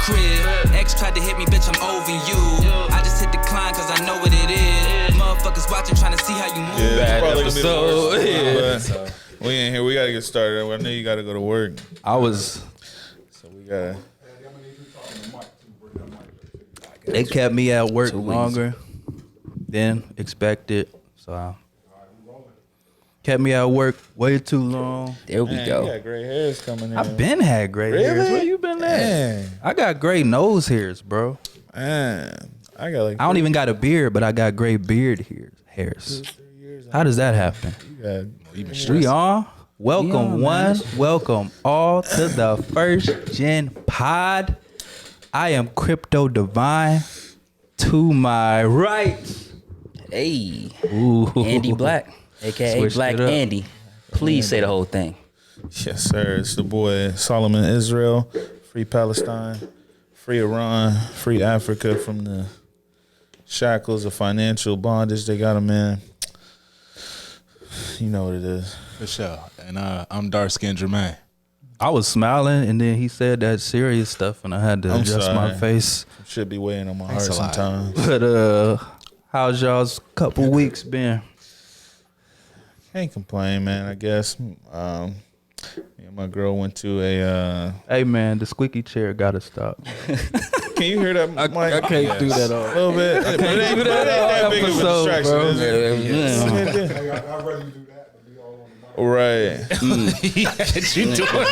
crib. Ex tried to hit me, bitch, I'm over you. I just hit decline cause I know what it is. Motherfuckers watching, trying to see how you move. Yeah, Bad episode. yeah. We ain't here. We gotta get started. I know you gotta go to work. So we gotta. They kept me at work longer than expected. So kept me at work way too long. There we go. You got gray hairs coming in. I've been had gray hairs. Where you been at? Man. I got gray nose hairs, bro. Man. I got like. I don't even got a beard, but I got gray beard hairs. How does that happen? We on? Welcome one, welcome all to the First Gen Pod. I am Krypto.Divine. To my right. Hey. Ooh. Andy Black, a.k.a. Switched Black it up. Andy. Please say the whole thing. Yes, sir. It's the boy Solomon Israel. Free Palestine. Free Iran. Free Africa from the shackles of financial bondage they got them in. You know what it is. For sure. And I'm Darkskinned Jermaine. I was smiling, and then he said that serious stuff, and I had to adjust my face. Should be weighing on my heart a lot. sometimes. But how's y'all's couple weeks been? Can't complain, man. I guess. Me and my girl went to a. Hey man, the squeaky chair gotta stop. Can you hear that? I can't do that all. A little bit. I can't do that all big of a episode, distraction, bro. is it? Hey, I'd rather you do that than be all on the mic. Right. You doing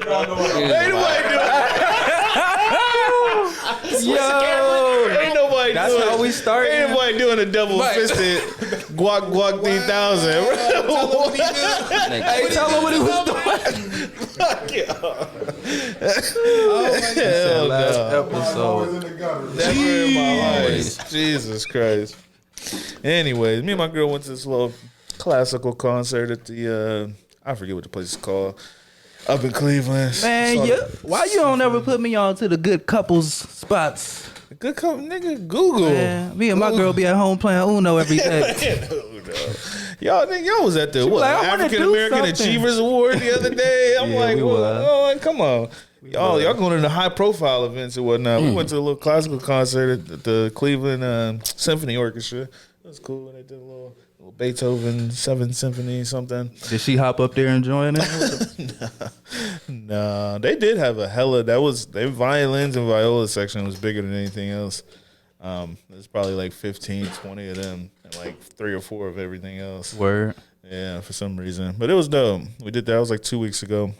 Ain't nobody doing Ain't nobody That's doing how we started. Ain't nobody doing a double fisted guac 3000. Hey, tell him what he was doing. Fuck y'all. That last Always episode. in the gutter. Never in my life. Jesus Christ. Anyways, me and my girl went to this little classical concert at the I forget what the place is called. Up in Cleveland. Man, why you don't ever put me on to the good couples spots? Good couple, nigga. Google. Man, me and my girl be at home playing Uno every day. Y'all think y'all was at the what, like, I wanna African do American something. Achievers Award the other day? I'm Yeah, like, we well, was. oh, come on. Y'all going to the high profile events or whatnot. We went to a little classical concert at the Cleveland Symphony Orchestra. It was cool. They did a little Beethoven 7th Symphony something. Did she hop up there and join it? No, they did have a hella. Their violins and viola section was bigger than anything else. There's probably like 15, 20 of them, and like 3 or 4 of everything else. Word. Yeah, for some reason, but it was dope. We did that. It was like 2 weeks ago.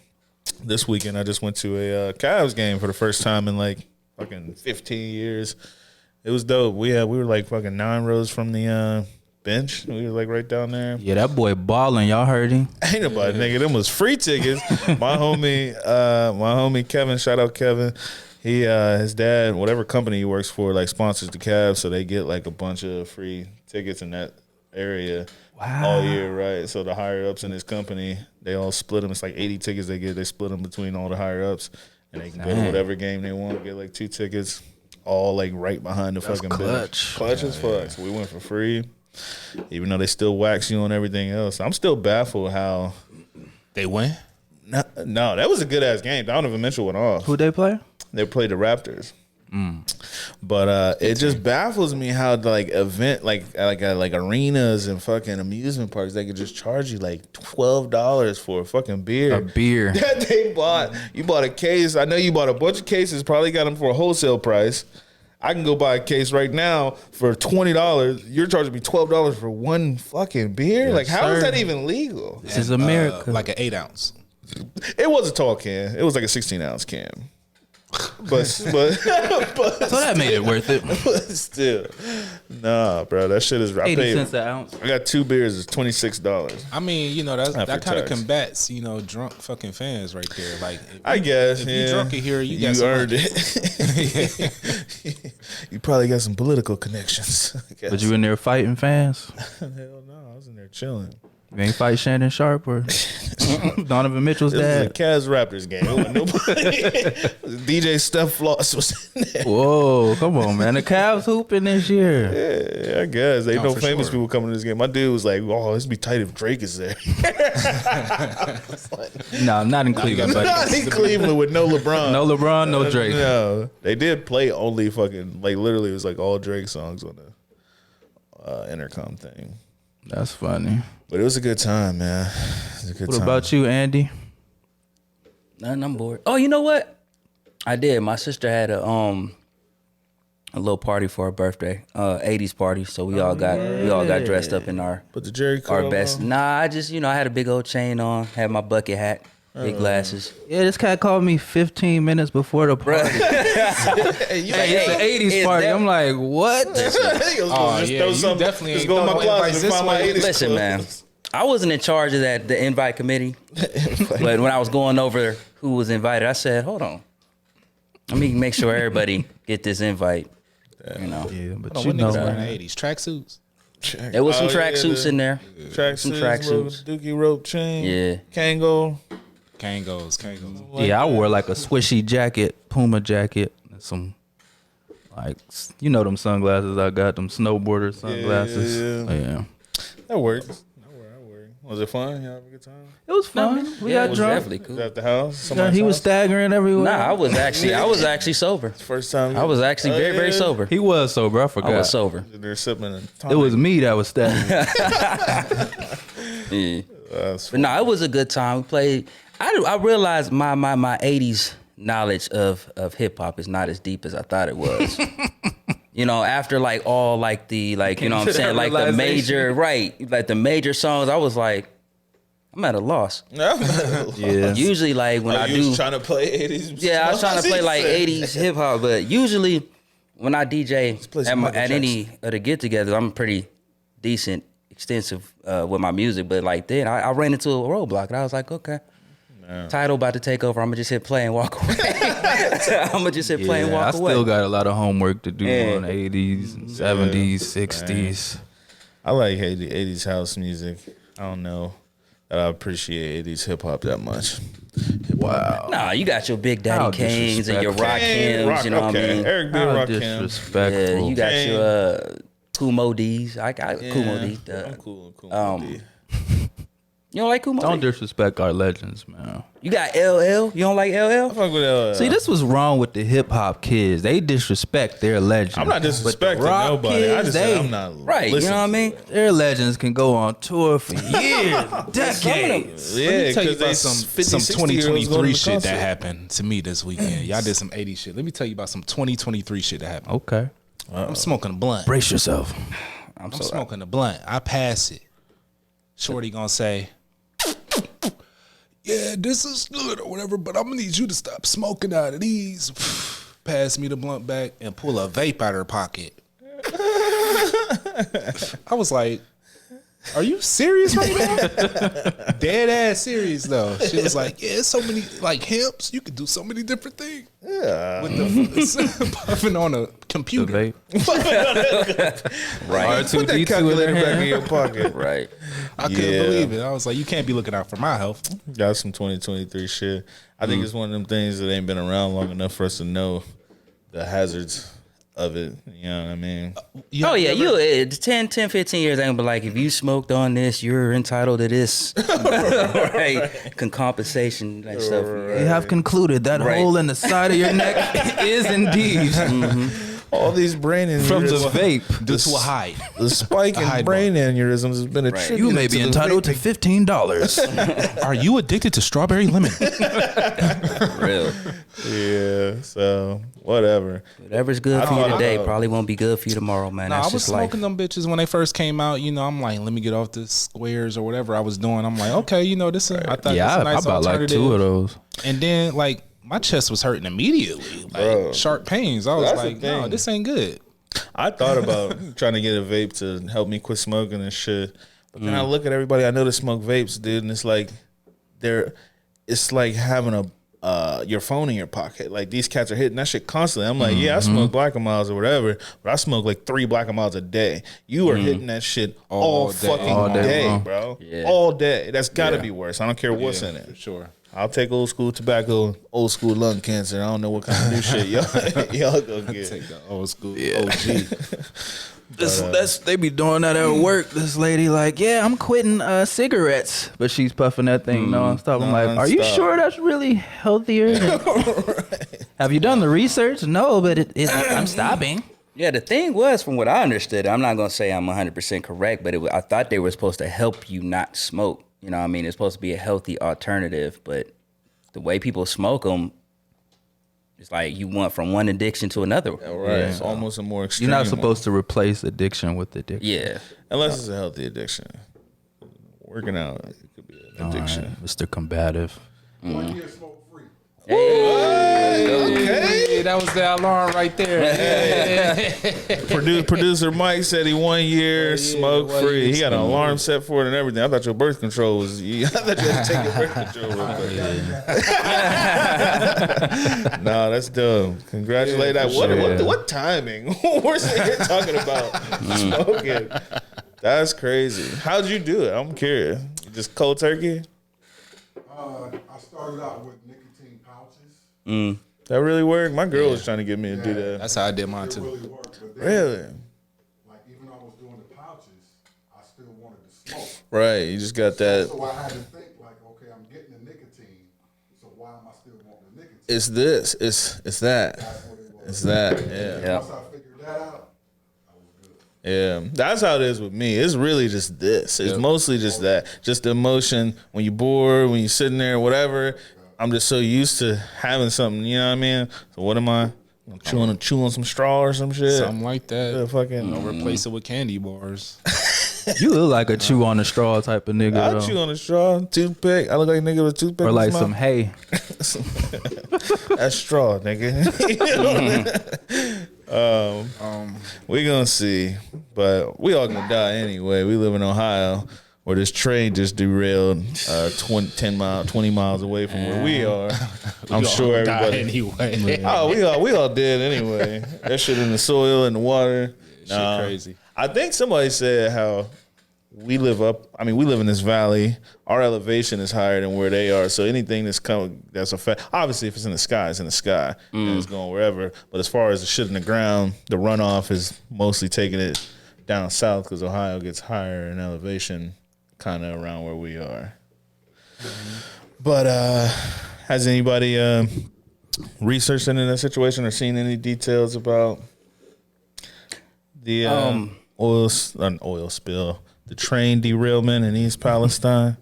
This weekend, I just went to a Cavs game for the first time in like fucking 15 years. It was dope. We were like fucking 9 rows from the bench. We were like right down there. Yeah, that boy balling. Y'all heard him? Ain't nobody, nigga. Them was free tickets. My homie Kevin, shout out Kevin. He his dad, whatever company he works for, like sponsors the Cavs, so they get like a bunch of free tickets in that area all year, right? So the higher ups in his company, they all split them. It's like 80 tickets they get. They split them between all the higher ups, and they can go to whatever game they want. Get like 2 tickets, all like right behind the fucking bench. Clutch as fuck. So we went for free. Even though they still wax you on everything else, I'm still baffled how They win? no, that was a good ass game. Donovan Mitchell went off. Who they play? They played the Raptors. But it just baffles me how like arenas and fucking amusement parks, they could just charge you like $12 for a fucking beer. A beer. That they bought. You bought a case. I know you bought a bunch of cases. Probably got them for a wholesale price. I can go buy a case right now for $20. You're charging me $12 for one fucking beer? Yes, like, how is sir. that even legal? This is America. Like an 8 ounce. It was a tall can. It was like a 16-ounce can. But so that made it worth it. still, nah, bro, that shit is. 80 cents an ounce. I got 2 beers. It's $26. I mean, you know, that After kind of tax. combats, you know, drunk fucking fans right there. Like, I guess if yeah. you drunk in here, you got some earned money. it. You probably got some political connections. I guess. But you in there fighting fans? Hell no, I was in there chilling. You ain't fight Shannon Sharp or? Donovan Mitchell's This was a dad. Cavs Raptors game. It wasn't nobody. DJ Steph Floss was in there. Whoa, come on, man. The Cavs hooping this year. Yeah, I guess. Ain't No, no for famous sure. people coming to this game. My dude was like, oh, this would be tight if Drake is there. No, not in Cleveland, but Not in Cleveland with no LeBron. no LeBron, no Drake. No. They did play only fucking, like literally it was like all Drake songs on the intercom thing. That's funny. But it was a good time, man. It was a good What time. about you, Andy? Nothing, I'm bored. Oh, you know what? I did. My sister had a little party for her birthday, 80s party. So we all got dressed up in our But the Jerry our curl best. on? Nah, I just I had a big old chain on, had my bucket hat, big glasses. Yeah, this cat called me 15 minutes before the party. Hey, you Hey, it's the 80s is party. that- I'm like, what? Oh, yeah, you definitely Just ain't go in my throw no closet invites and this find my way. 80s Listen, man, clothes. I wasn't in charge of the invite committee, but when I was going over who was invited, I said, hold on, let me make sure everybody get this invite. You know, Yeah, but Hold on, you what know, niggas wearing in man. the 80s? Tracksuits? there was some Oh, yeah, tracksuits the in there. Track Some suits, tracksuits. little Dookie rope chain. Yeah. Kango. Kangos. Yeah, I wore like a swishy jacket, Puma jacket, and some like them sunglasses I got, them snowboarder sunglasses. yeah. Yeah. That worked. That worked. Was it fun? You have a good time? It was fun. We Yeah, got it was drunk. definitely Was cool. that at the house? Yeah, Somebody's he was house? staggering everywhere. Nah, I was actually sober. First time. I was actually very, very yeah. sober. He was sober. I forgot. I was sober. They're sipping a tonic. It was me that was staggering. Yeah. That's But no, it was a good time. We played. I realized my 80s knowledge of hip hop is not as deep as I thought it was. After like all like the like you know what I'm saying, like the major like the major songs, I was like, I'm at a loss. Yeah. Usually like when I you was do trying to play 80s. yeah, I was trying to play like 80s hip hop, but usually when I DJ play some Michael at any of the get-togethers, I'm pretty decent, extensive with my music. But like then I ran into a roadblock, and I was like, okay, title about to take over. I'm gonna just hit play and walk away. I'm gonna just hit play and I walk away. still got a lot of homework to do Yeah. on 80s, and 70s, 60s. I like 80s house music. I don't know that I appreciate 80s hip hop that much. Wow. Nah, you got your Big Daddy How Kings and your Rock Hims, you know what I mean? Eric B. How Rock Him. disrespectful. Yeah, you got Kane. your Kumo D's. I got Kumo D. I'm cool. um, You don't like Kumo Don't D? disrespect our legends, man. You got LL. You don't like LL? Fuck with See, this was wrong with the hip hop kids. They disrespect their legends. I'm not But disrespecting the rock nobody. I kids, just said they- I'm not Right, you know what I mean? Their legends can go on tour for years, decades. Yeah, Let me tell you because they about some 2023 shit that happened to me this weekend. Y'all did some 80 shit. Let me tell you about some 2023 shit that happened. Okay. I'm smoking a blunt. Brace yourself. I'm smoking a blunt. I pass it. Shorty gonna say, yeah, this is good or whatever, but I'm gonna need you to stop smoking out of these. Pass me the blunt back and pull a vape out of her pocket. I was like, are you serious right now? Dead ass serious though. She was like, yeah, it's so many like hemps. You could do so many different things. Yeah. With the puffing on a The computer. vape. Right. Put that R2D2 in calculator their back in hand. your pocket. Right. I couldn't Yeah. believe it. I was like, you can't be looking out for my health. Got some 2023 shit. I think it's one of them things that ain't been around long enough for us to know the hazards of it. You know what I mean? Oh, yeah. 10, 15 years, I'm gonna be like, if you smoked on this, you're entitled to this. Right. Compensation, that stuff. They have concluded that Right. hole in the side of your neck is indeed All these brain aneurysms. from the vape. Due to a hide. The spike in hide brain aneurysms has been attributed You may be to the entitled to vaping. $15. Are you addicted to strawberry lemon? Real. Yeah, so whatever. Whatever's good for you thought today about- probably won't be good for you tomorrow, man. No, I That's was just life. smoking them bitches when they first came out. You know, I'm like, let me get off the squares or whatever I was doing. I'm like, okay, you know, this. I thought Yeah, this a I nice bought like alternative. 2 of those. And then like my chest was hurting immediately, like Bro. sharp pains. I was That's the like, no, thing. this ain't good. I thought about trying to get a vape to help me quit smoking and shit. But then I look at everybody I know that smoke vapes, dude, and it's like it's like having your phone in your pocket. Like these cats are hitting that shit constantly. I'm like, yeah, I smoke Black and Milds or whatever, but I smoke like 3 Black and Milds a day. You are hitting that shit all fucking day, bro. Yeah. All day. That's gotta be worse. I don't care what's in it. For sure. I'll take old school tobacco, old school lung cancer. I don't know what kind of new shit y'all gonna get. Take the old school OG. They be doing that at work. This lady like, yeah, I'm quitting cigarettes, but she's puffing that thing nonstop. I'm like, are you sure that's really healthier? Right. Have you done the research? No, but I'm stopping. Yeah, the thing was, from what I understood, I'm not gonna say I'm 100% correct, but I thought they were supposed to help you not smoke. You know what I mean? It's supposed to be a healthy alternative, but the way people smoke them, it's like you went from one addiction to another. Right. It's almost a more extreme. You're not supposed to replace addiction with addiction. Yeah. Unless it's a healthy addiction. Working out, it could be an addiction. Right, Mr. Combative. 1 year smoke free. Hey, that was the alarm right there. Producer Mike said he 1 year smoke free. He got an alarm set for it and everything. I thought your birth control was. I thought you had to take your birth control real quick. No, that's dope. Congratulate that. What timing? We're sitting here talking about smoking. That's crazy. How'd you do it? I'm curious. You just cold turkey? I started out with nicotine pouches. That really worked? My girl was trying to get me to do that. That's how I did mine It too. really worked. But then, Really? like, even though I was doing the pouches, I still wanted to smoke. Right. You just got that. So I had to think, like, okay, I'm getting the nicotine, so why am I still wanting the nicotine? It's this. It's that. That's what it was. It's that. Yeah. Once I figured that out, I was good. Yeah, that's how it is with me. It's really just this. It's mostly just that. Just the emotion when you're bored, when you're sitting there, whatever. I'm just so used to having something, you know what I mean? So what am I? Chewing some straw or some shit? Something like that. Yeah, fucking. Don't replace it with candy bars. You look like a chew on the straw type of nigga. I though. chew on a straw, toothpick. I look like a nigga with a toothpick. Or in like his some mouth. hay. That's straw, nigga. We gonna see, but we all gonna die anyway. We live in Ohio, where this train just derailed 20 miles away from where we are. I'm sure everybody. Anyway. Oh, we all did anyway. That shit in the soil and the water. Shit crazy. I think somebody said how we live in this valley. Our elevation is higher than where they are. So anything that's affect. Obviously, if it's in the sky, it's in the sky. And it's going wherever. But as far as the shit in the ground, the runoff is mostly taking it down south because Ohio gets higher in elevation, kind of around where we are. But has anybody researched into that situation or seen any details about the oil spill, the train derailment in East Palestine?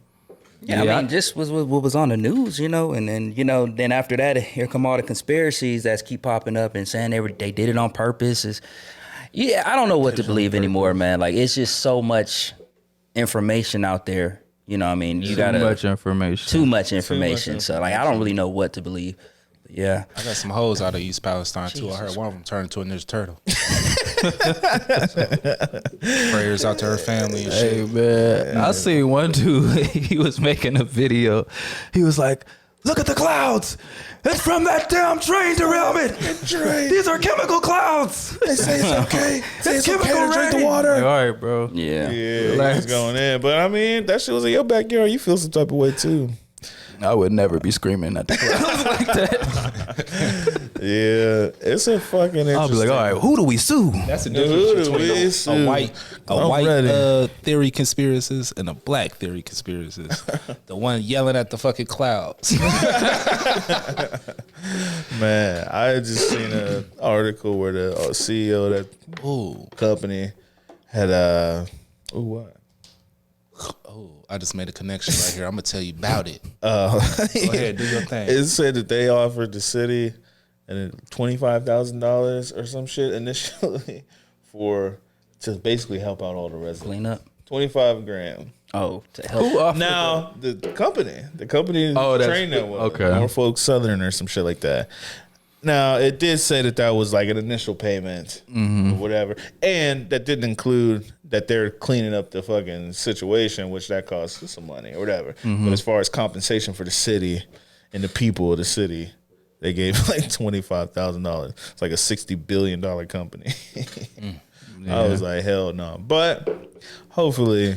Yeah, I mean, just was what was on the news, and then then after that, here come all the conspiracies that keep popping up and saying they did it on purpose. I don't know what to believe anymore, man. Like it's just so much information out there. You know what I mean? You got Too much information. Too much information. So like I don't really know what to believe. But yeah. I got some hoes out of East Palestine too. I heard one of them turned into a Ninja Turtle. Prayers out to her family and shit. Hey man, I seen one dude. He was making a video. He was like, "Look at the clouds. It's from that damn train derailment. These are chemical clouds. They say it's okay. It's chemical okay to drink the water." Like, all right, bro. Yeah. Yeah, he's going in. But I mean, that shit was in your backyard. You feel some type of way too. I would never be screaming at the clouds like that. Yeah, it's a fucking. I'll be like, all right, who do we sue? That's the Who difference do we between sue? a white ready. theory conspiracist and a black theory conspiracist. The one yelling at the fucking clouds. Man, I just seen an article where the CEO of that company had what? I just made a connection right here. I'm gonna tell you about it. Go ahead, do your thing. It said that they offered the city $25,000 or some shit initially to basically help out all the residents. Clean up. $25,000. Oh, to help. Who offered Now the company Oh, that's trained that was okay. Norfolk Southern or some shit like that. Now it did say that was like an initial payment or whatever, and that didn't include that they're cleaning up the fucking situation, which that costs some money or whatever. But as far as compensation for the city, and the people of the city, they gave like $25,000. It's like a $60 billion company. I was like, hell no. But hopefully,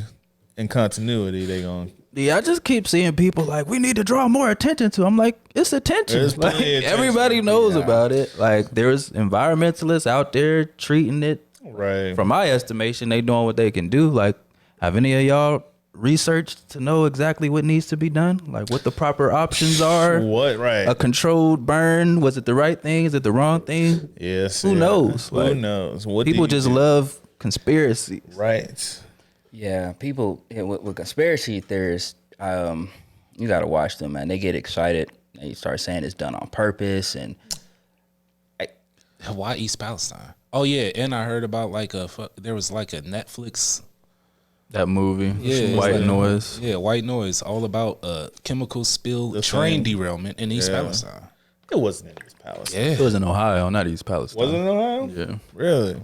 in continuity, they gonna. Yeah, I just keep seeing people like, we need to draw more attention to. I'm like, it's attention. There's Like, plenty of attention. everybody knows about it. Like, there's environmentalists out there treating it. Right. From my estimation, they doing what they can do. Like, have any of y'all researched to know exactly what needs to be done? Like, what the proper options are? What? Right. A controlled burn? Was it the right thing? Is it the wrong thing? Yes. Who knows? Who Like, knows? What do people you just do? love conspiracies. Right. Yeah, people with conspiracy theorists, you gotta watch them, man. They get excited. They start saying it's done on purpose, and Why East Palestine? Oh yeah, and I heard about like there was like a Netflix. That movie, Yeah, White it's like- Noise. Yeah, White Noise, all about chemical spill The train thing. derailment in East Yeah. Palestine. It wasn't in East Palestine. Yeah, It was in Ohio, not East Palestine. Was it in Ohio? Yeah. Really?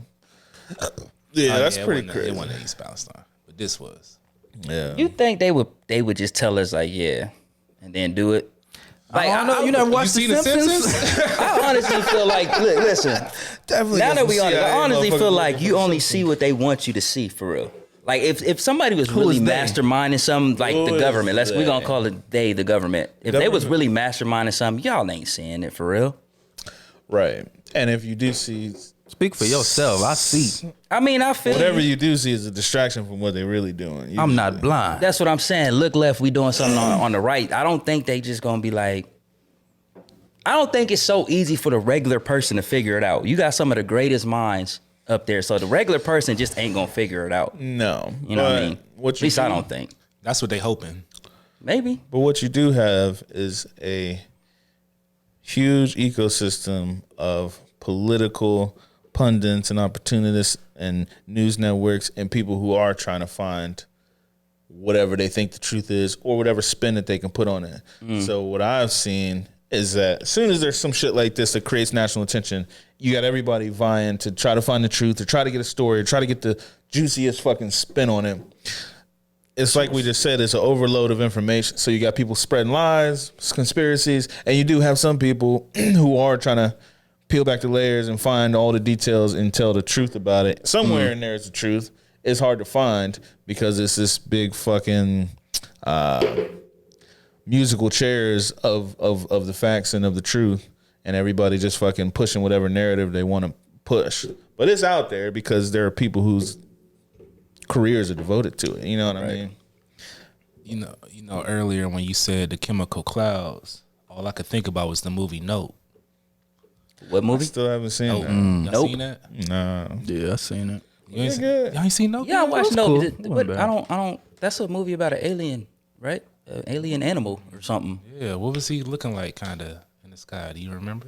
Yeah, that's it pretty wasn't- crazy. It wasn't East Palestine, but this was. Yeah. you think they would just tell us like, yeah, and then do it? Like, I don't know. You never watched You The seen The Simpsons? I honestly feel like, listen. Definitely. Now got that some we on it, I CIA honestly motherfuckers feel like looking you for only something. see what they want you to see for real. Like if somebody was really is they? masterminding something, like Who the is government, we they? gonna call it they, the government. If they was Government. really masterminding something, y'all ain't seeing it for real. Right. And if you do see Speak for yourself. I see. I mean, I feel whatever you. you do see is a distraction from what they're really doing. You I'm just- not blind. That's what I'm saying. Look left, we doing something on the right. I don't think they just gonna be like. I don't think it's so easy for the regular person to figure it out. You got some of the greatest minds up there, so the regular person just ain't gonna figure it out. No. You know what I But mean? What At you least I do- don't think. That's what they hoping. Maybe. But what you do have is a huge ecosystem of political pundits and opportunists and news networks and people who are trying to find whatever they think the truth is or whatever spin that they can put on it. So what I've seen is that as soon as there's some shit like this that creates national attention, you got everybody vying to try to find the truth or try to get a story or try to get the juiciest fucking spin on it. It's like we just said, it's an overload of information. So you got people spreading lies, conspiracies, and you do have some people who are trying to peel back the layers and find all the details and tell the truth about it. Somewhere in there is the truth. It's hard to find because it's this big fucking musical chairs of the facts and of the truth, and everybody just fucking pushing whatever narrative they want to push. But it's out there because there are people whose careers are devoted to it. You know what I mean? You know. Earlier when you said the chemical clouds, all I could think about was the movie Nope. What movie? Still haven't seen Nope. that. Y'all Nope. seen that? No. Yeah, I seen it. You ain't, good. y'all ain't seen Nope? Yeah, I watched was no. cool. th- Wasn't But bad. I don't. That's a movie about an alien, right? An alien animal or something. Yeah, what was he looking like kind of in the sky? Do you remember?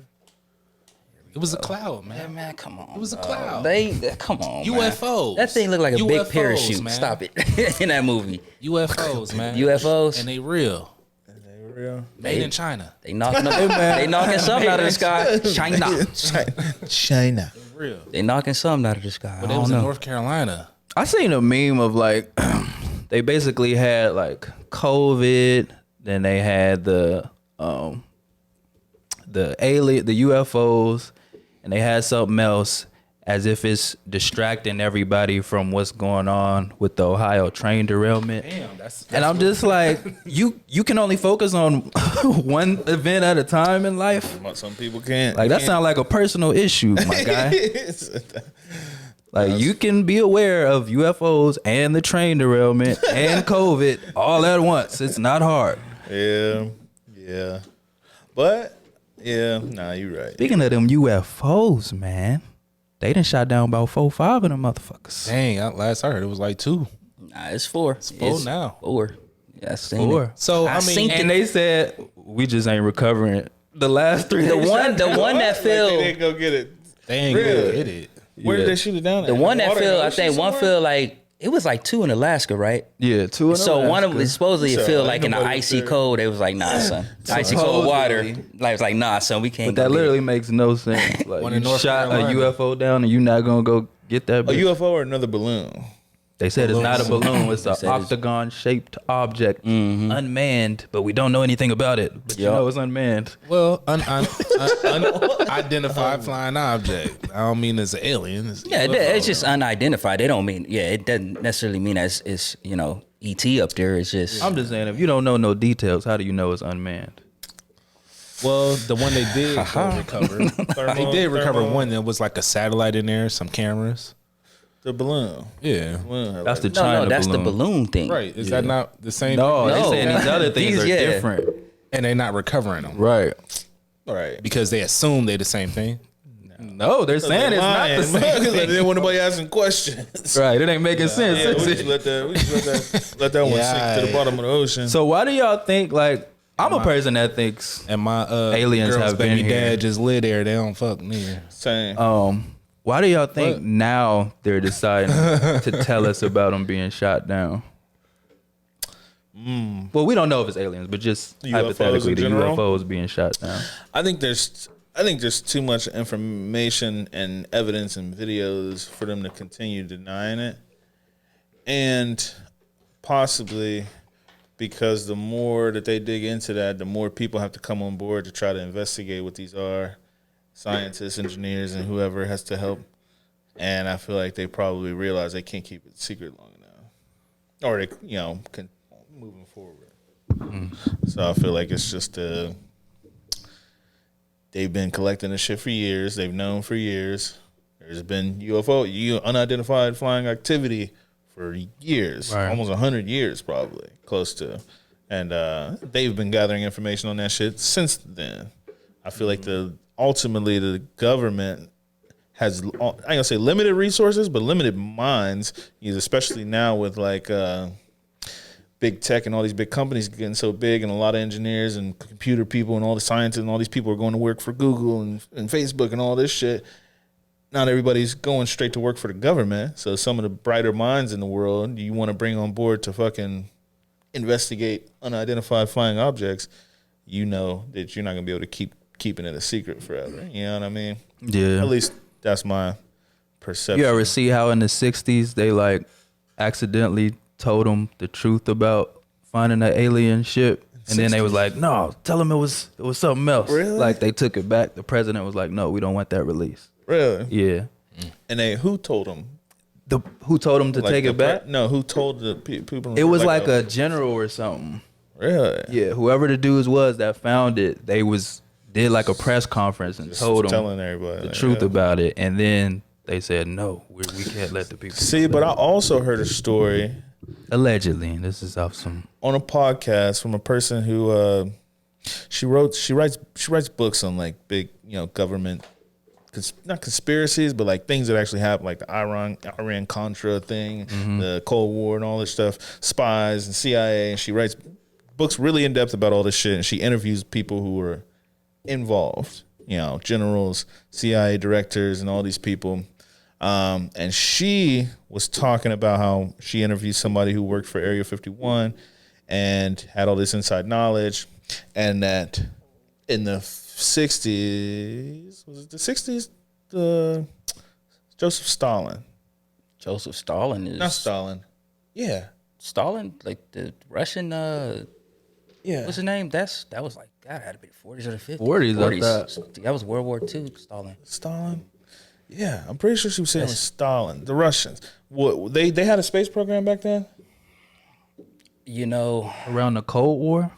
It was a cloud, Yeah, man. man, come on. It was a dog. cloud. Come on, man. UFOs. That thing looked like a big UFOs, parachute. man. Stop it in that movie. UFOs, man. UFOs? And they real. Real? Made in China. They knocking they knocking something out of the sky. China. China. Real. They knocking something out of the sky. But I it was don't in know. North Carolina. I seen a meme of like they basically had like COVID, then they had the alien, the UFOs, and they had something else as if it's distracting everybody from what's going on with the Ohio train derailment. Damn, that's And I'm just like, you can only focus on one event at a time in life. Some people can't. Like that sounds like a personal issue, my guy. Like you can be aware of UFOs and the train derailment and COVID all at once. It's not hard. Yeah. But yeah, nah, you're right. Speaking of them UFOs, man, they done shot down about 4 or 5 of them motherfuckers. Dang, last I heard it was like 2. Nah, it's 4. It's 4 now. 4. Yeah, I seen 4. it. So I seen mean, And they said we just ain't recovering the last 3. The one that Like, fell. they didn't go get it. they ain't Really? gonna get it. Where did they shoot it down at? The one that Water in fell, the I ocean think one somewhere? fell like it was like 2 in Alaska, right? Yeah, 2 in So one of them Alaska. supposedly it So, fell ain't like in the nobody icy there. cold. They was like, nah, son, icy cold water. Supposedly. Like it's like, nah, son, we can't. But go that get literally it. makes no sense. Like One you in North shot Carolina. a UFO down and you not gonna go get that A bitch. UFO or another balloon? They said it's not a balloon. It's an said it's- octagon-shaped object, unmanned, but we don't know anything about it. But you know it's unmanned. Well, unidentified flying object. I don't mean it's an alien. It's Yeah, UFO. it's just unidentified. They don't mean, it doesn't necessarily mean it's ET up there. It's just, I'm just saying, if you don't know no details, how do you know it's unmanned? Well, the one they did recover. They did recover one that was like a satellite in there, some cameras. The balloon. Yeah. That's the no, China that's balloon. the balloon thing. Right. Is that not the same No, thing? they saying these other things These, are yeah. different. And they're not recovering them. Right. Right. Because they assume they're the same thing. No, they're saying it's not the same Because they thing. didn't want nobody asking questions. Right, it ain't making sense. Yeah, is we it? just let that one sink to the bottom of the ocean. So why do y'all think, like, I'm a person that thinks And my Aliens girl's have been baby here. dad just live there. They don't fuck me. Same. why do y'all think now they're deciding to tell us about them being shot down? Well, we don't know if it's aliens, but just UFOs hypothetically, in the general? UFOs being shot down. I think there's too much information and evidence and videos for them to continue denying it. And possibly because the more that they dig into that, the more people have to come on board to try to investigate what these are. Scientists, engineers, and whoever has to help. And I feel like they probably realize they can't keep it secret long enough. Or they, can moving forward. So I feel like it's just they've been collecting this shit for years. They've known for years. There's been unidentified flying activity for years, almost 100 years probably, close to. And they've been gathering information on that shit since then. I feel like ultimately the government has, I ain't gonna say limited resources, but limited minds, especially now with like big tech and all these big companies getting so big, and a lot of engineers and computer people and all the scientists and all these people are going to work for Google and Facebook and all this shit. Not everybody's going straight to work for the government. So some of the brighter minds in the world you want to bring on board to fucking investigate unidentified flying objects, that you're not gonna be able to keep keeping it a secret forever. You know what I mean? Yeah. At least that's my perception. You ever see how in the 60s they like accidentally told them the truth about finding an alien ship, and then they was like, no, tell them it was something else. Really? Like they took it back. The president was like, no, we don't want that released. Really? Yeah. And who told them? Who told them to Like take it back? No, who told the people? It was like a general or something. Really? Yeah, whoever the dudes was that found it, they did like a press conference and told them telling everybody the truth about it, and then they said no, we can't let the people see. But I also heard a story allegedly, and this is off some on a podcast from a person who she writes books on like big government, not conspiracies, but like things that actually happen, like the Iran Contra thing, the Cold War and all this stuff, spies and CIA, and she writes books really in depth about all this shit, and she interviews people who were involved, generals, CIA directors, and all these people. And she was talking about how she interviewed somebody who worked for Area 51 and had all this inside knowledge, and that in the 60s, was it the 60s? Joseph Stalin. Joseph Stalin is Not Stalin. Yeah. Stalin, like the Russian. Yeah. What's his name? That was like that had to be the 40s or the 50s. 40s, I thought. That was World War II. Stalin. Stalin? Yeah, I'm pretty sure she was saying it was Stalin. The Russians. What they had a space program back then? around the Cold War.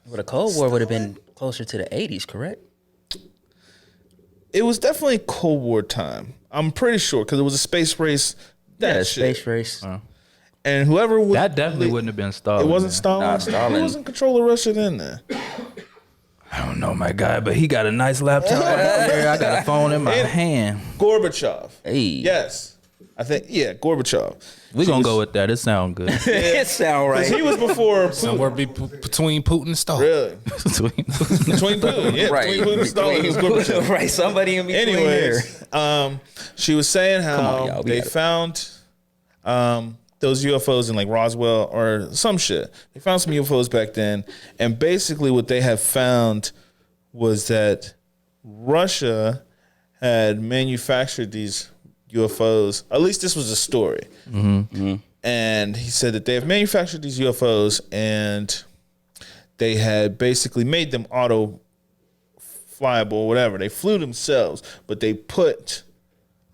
Well, the Cold War would have been closer to the 80s, correct? It was definitely Cold War time. I'm pretty sure because it was a space race. Space race. And whoever was That definitely wouldn't have been Stalin. It wasn't man. Stalin. Nah, Stalin. Who was in control of Russia then? I don't know, my guy, but he got a nice laptop right there. I got a phone in my hand. Gorbachev. Hey. Yes, I think Gorbachev. We gonna go with that. It sound good. It sound right. He was before Somewhere Putin. between Putin and Stalin. Really? Between Putin, yeah. Right. Between Putin and Stalin, it was Gorbachev. Right. Somebody in between Anyways, she was saying how Come on, y'all, we they got it. found those UFOs in like Roswell or some shit. They found some UFOs back then, and basically what they have found was that Russia had manufactured these UFOs. At least this was a story. And he said that they have manufactured these UFOs and they had basically made them auto flyable or whatever. They flew themselves, but they put,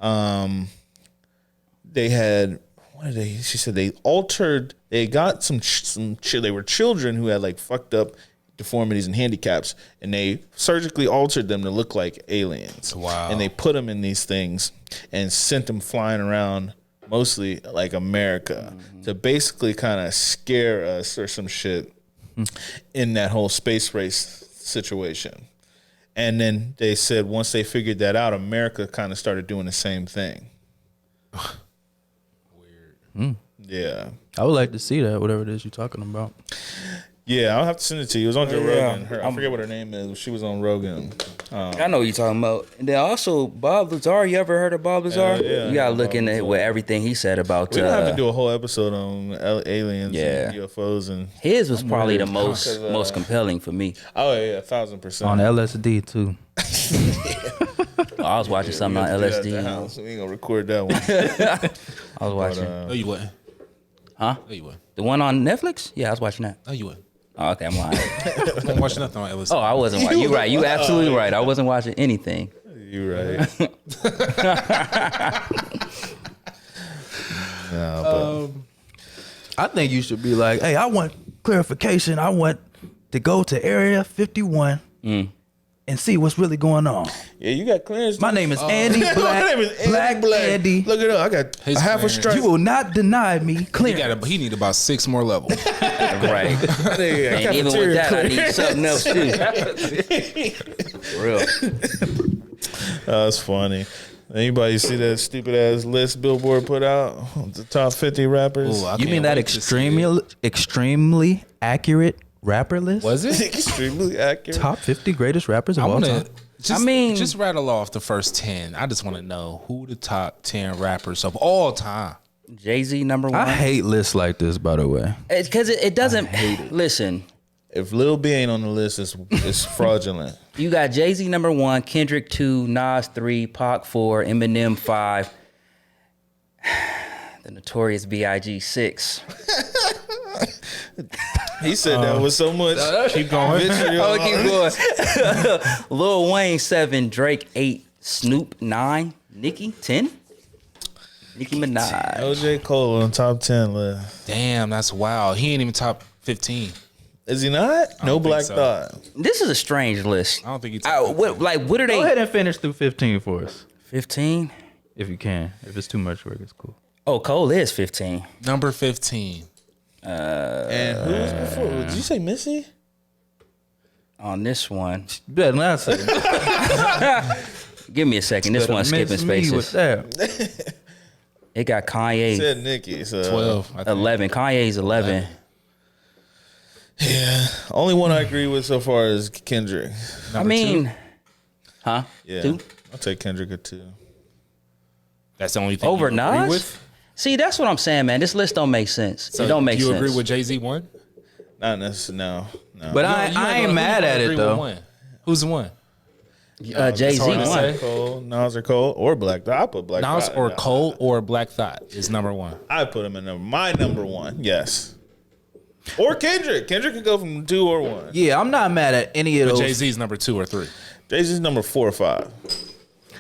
they had, what did they, she said they altered, they got they were children who had like fucked up deformities and handicaps, and they surgically altered them to look like aliens. Wow. And they put them in these things and sent them flying around mostly like America to basically kind of scare us or some shit in that whole space race situation. And then they said once they figured that out, America kind of started doing the same thing. Weird. Yeah. I would like to see that, whatever it is you're talking about. Yeah, I'll have to send it to you. It was on Joe Rogan. I forget what her name is. She was on Rogan. I know what you're talking about. And then also Bob Lazar. You ever heard of Bob Lazar? Yeah, you gotta look into with everything he said about. We don't have to do a whole episode on aliens and UFOs and. His was probably the most compelling for me. Oh yeah, 1,000%. On LSD too. I was watching something on LSD. So we ain't gonna record that one. I was watching. No, you wouldn't. Huh? No, you wouldn't. The one on Netflix? Yeah, I was watching that. No, you wouldn't. Oh, okay, I'm lying. I don't watch nothing on LSD. Oh, I wasn't watching. You're right. You absolutely right. I wasn't watching anything. You right. No, I think you should be like, hey, I want clarification. I want to go to Area 51 and see what's really going on. yeah, you got clearance. My name is Andy Black. My name is Andy Black. Andy. Look it up. I got His half a clearance. strike. You will not deny me clearance. He need about 6 more levels. Right. And even with that, I need something else too. For real. That's funny. Anybody see that stupid ass list Billboard put out? The top 50 rappers. Ooh, I You can't mean that wait to see it. extremely accurate rapper list? Was it? Extremely accurate. Top 50 greatest rappers of I all want time. to. Just rattle off the first 10. I just want to know who the top 10 rappers of all time. Jay-Z number one. I hate lists like this, by the way. It's because it doesn't. Listen, If Lil B ain't on the list, it's fraudulent. you got Jay-Z number one, Kendrick 2, Nas 3, Pac 4, Eminem 5, the Notorious B.I.G. 6. He said that with so much. Keep going. Oh, keep going. Lil Wayne 7, Drake 8, Snoop 9, Nicki 10, Nicki Minaj. LJ Cole on top 10 list. Damn, that's wild. He ain't even top 15. Is he not? No think Black so. Thought. This is a strange list. I don't think he's What are Go they? ahead and finish through 15 for us, 15? if you can. If it's too much work, it's cool. Oh, Cole is 15. number 15. And who was before? Did you say Missy? On this one, Better not say give me a second. This one's skipping me with spaces. that. It got Kanye Said Nicki. So 12. I think. 11. Kanye's 11. Yeah. Only one I agree with so far is Kendrick. I mean, huh? Yeah. 2? I'll take Kendrick at 2. That's the only thing Over you agree Nas? with? See, that's what I'm saying, man. This list don't make sense. So it don't make do you sense. agree with Jay-Z 1? Not necessarily. No. But You I ain't ain't gonna- mad who you at gonna it, agree though. with one? Who's the one? Jay-Z hard to won. say. Cole, Nas or Cole or Black Thought. I put Black Nas Thought. or Cole or Black Thought is number 1. I put him in my number 1. Yes. Or Kendrick. Kendrick could go from 2 or 1. Yeah, I'm not mad at any of But those. Jay-Z's number 2 or 3. Jay-Z's number 4 or 5.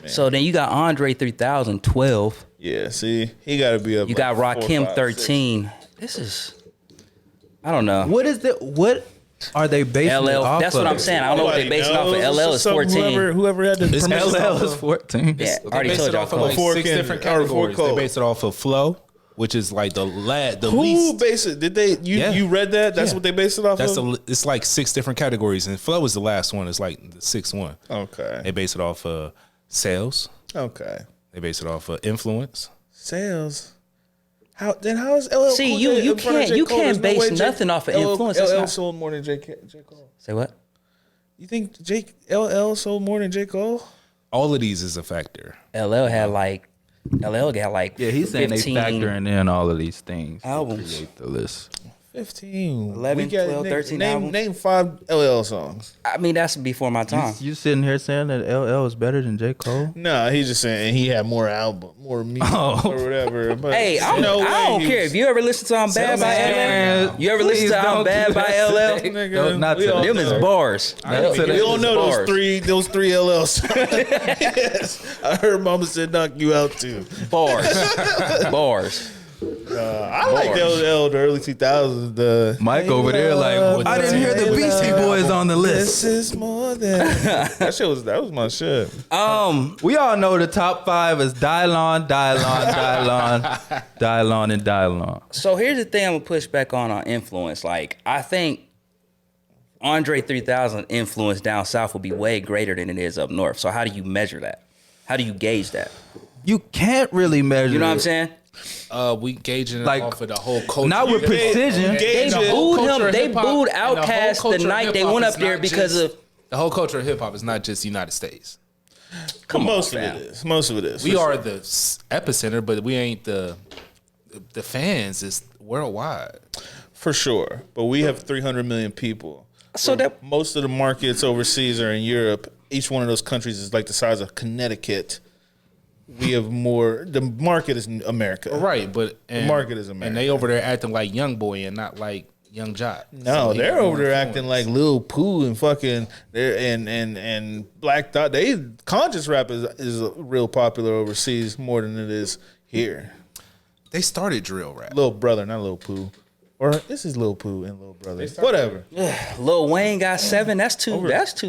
So then you got Andre 3000, 12. Yeah. See, he got to be up. You like got 4, Rakim 5, 13. This is, I don't know. What are they basing it LL. off That's what of? I'm saying. I don't know what they based it off of. LL is 14. Whoever had the It's permission. LL is 14. Yeah, They already base told it y'all off of Cole. like Before 6 different Kendrick, or before categories. They Cole. base it off of flow, which is like the Who least. based it? Did they? Yeah. You read that? That's Yeah. what they based it off That's of. it's like 6 different categories, and flow is the last one. It's like the 6th one. They Okay. base it off of sales. Okay. They base it off of influence. Sales. How is LL? See, Cool you- J you in front of can't- J. you Cole? can't There's no base way nothing off of influence. It's LL not- sold more than J. Cole. Say what? You think LL sold more than J. Cole? All of these is a factor. LL got like Yeah, he's saying 15 they factoring in all of these things albums. to create the list. 15. 11, 12, 13 albums. Name 5 LL songs. I mean, that's before my time. You sitting here saying that LL is better than J. Cole? No, he's just saying he had more music or whatever. But Hey, I don't care. If you ever listen to I'm Bad by LL, you ever listen to I'm Bad by LL? Nigga, Not we to all Them is know. bars. We all know those three LL songs. Yes. I heard Mama said knock you out too. Bars. I like LL the early 2000s. The Mike over there like, I didn't hear the Beastie Boys on the list. This is more than that was my shit. We all know the top 5 is Dylon, and Dylon. So here's the thing I'm gonna push back on influence. Like, I think Andre 3000 influence down south will be way greater than it is up north. So how do you measure that? How do you gauge that? You can't really measure. You know what I'm it. saying? We gauging it Like, off of the whole culture. Not with precision. They The whole booed culture him. of They hip-hop booed and the whole Outkast the culture of night they hip-hop went is up there not because just- of. the whole culture of hip hop is not just the United States. Most of it is. We are the epicenter, but we ain't the fans. Is worldwide. For sure. But we have 300 million people. So that Most of the markets overseas are in Europe. Each one of those countries is like the size of Connecticut. We have more. The market is America. Right, but the market is America. and they over there acting like Young Boy and not like Young Jock. No, So they're got over more there influence. acting like Lil Pooh and fucking and Black Thought. Conscious rap is real popular overseas more than it is here. They started drill rap. Lil Brother, not Lil Pooh. Or this is Lil Pooh and Lil Brother. Whatever. Lil Wayne got 7. That's too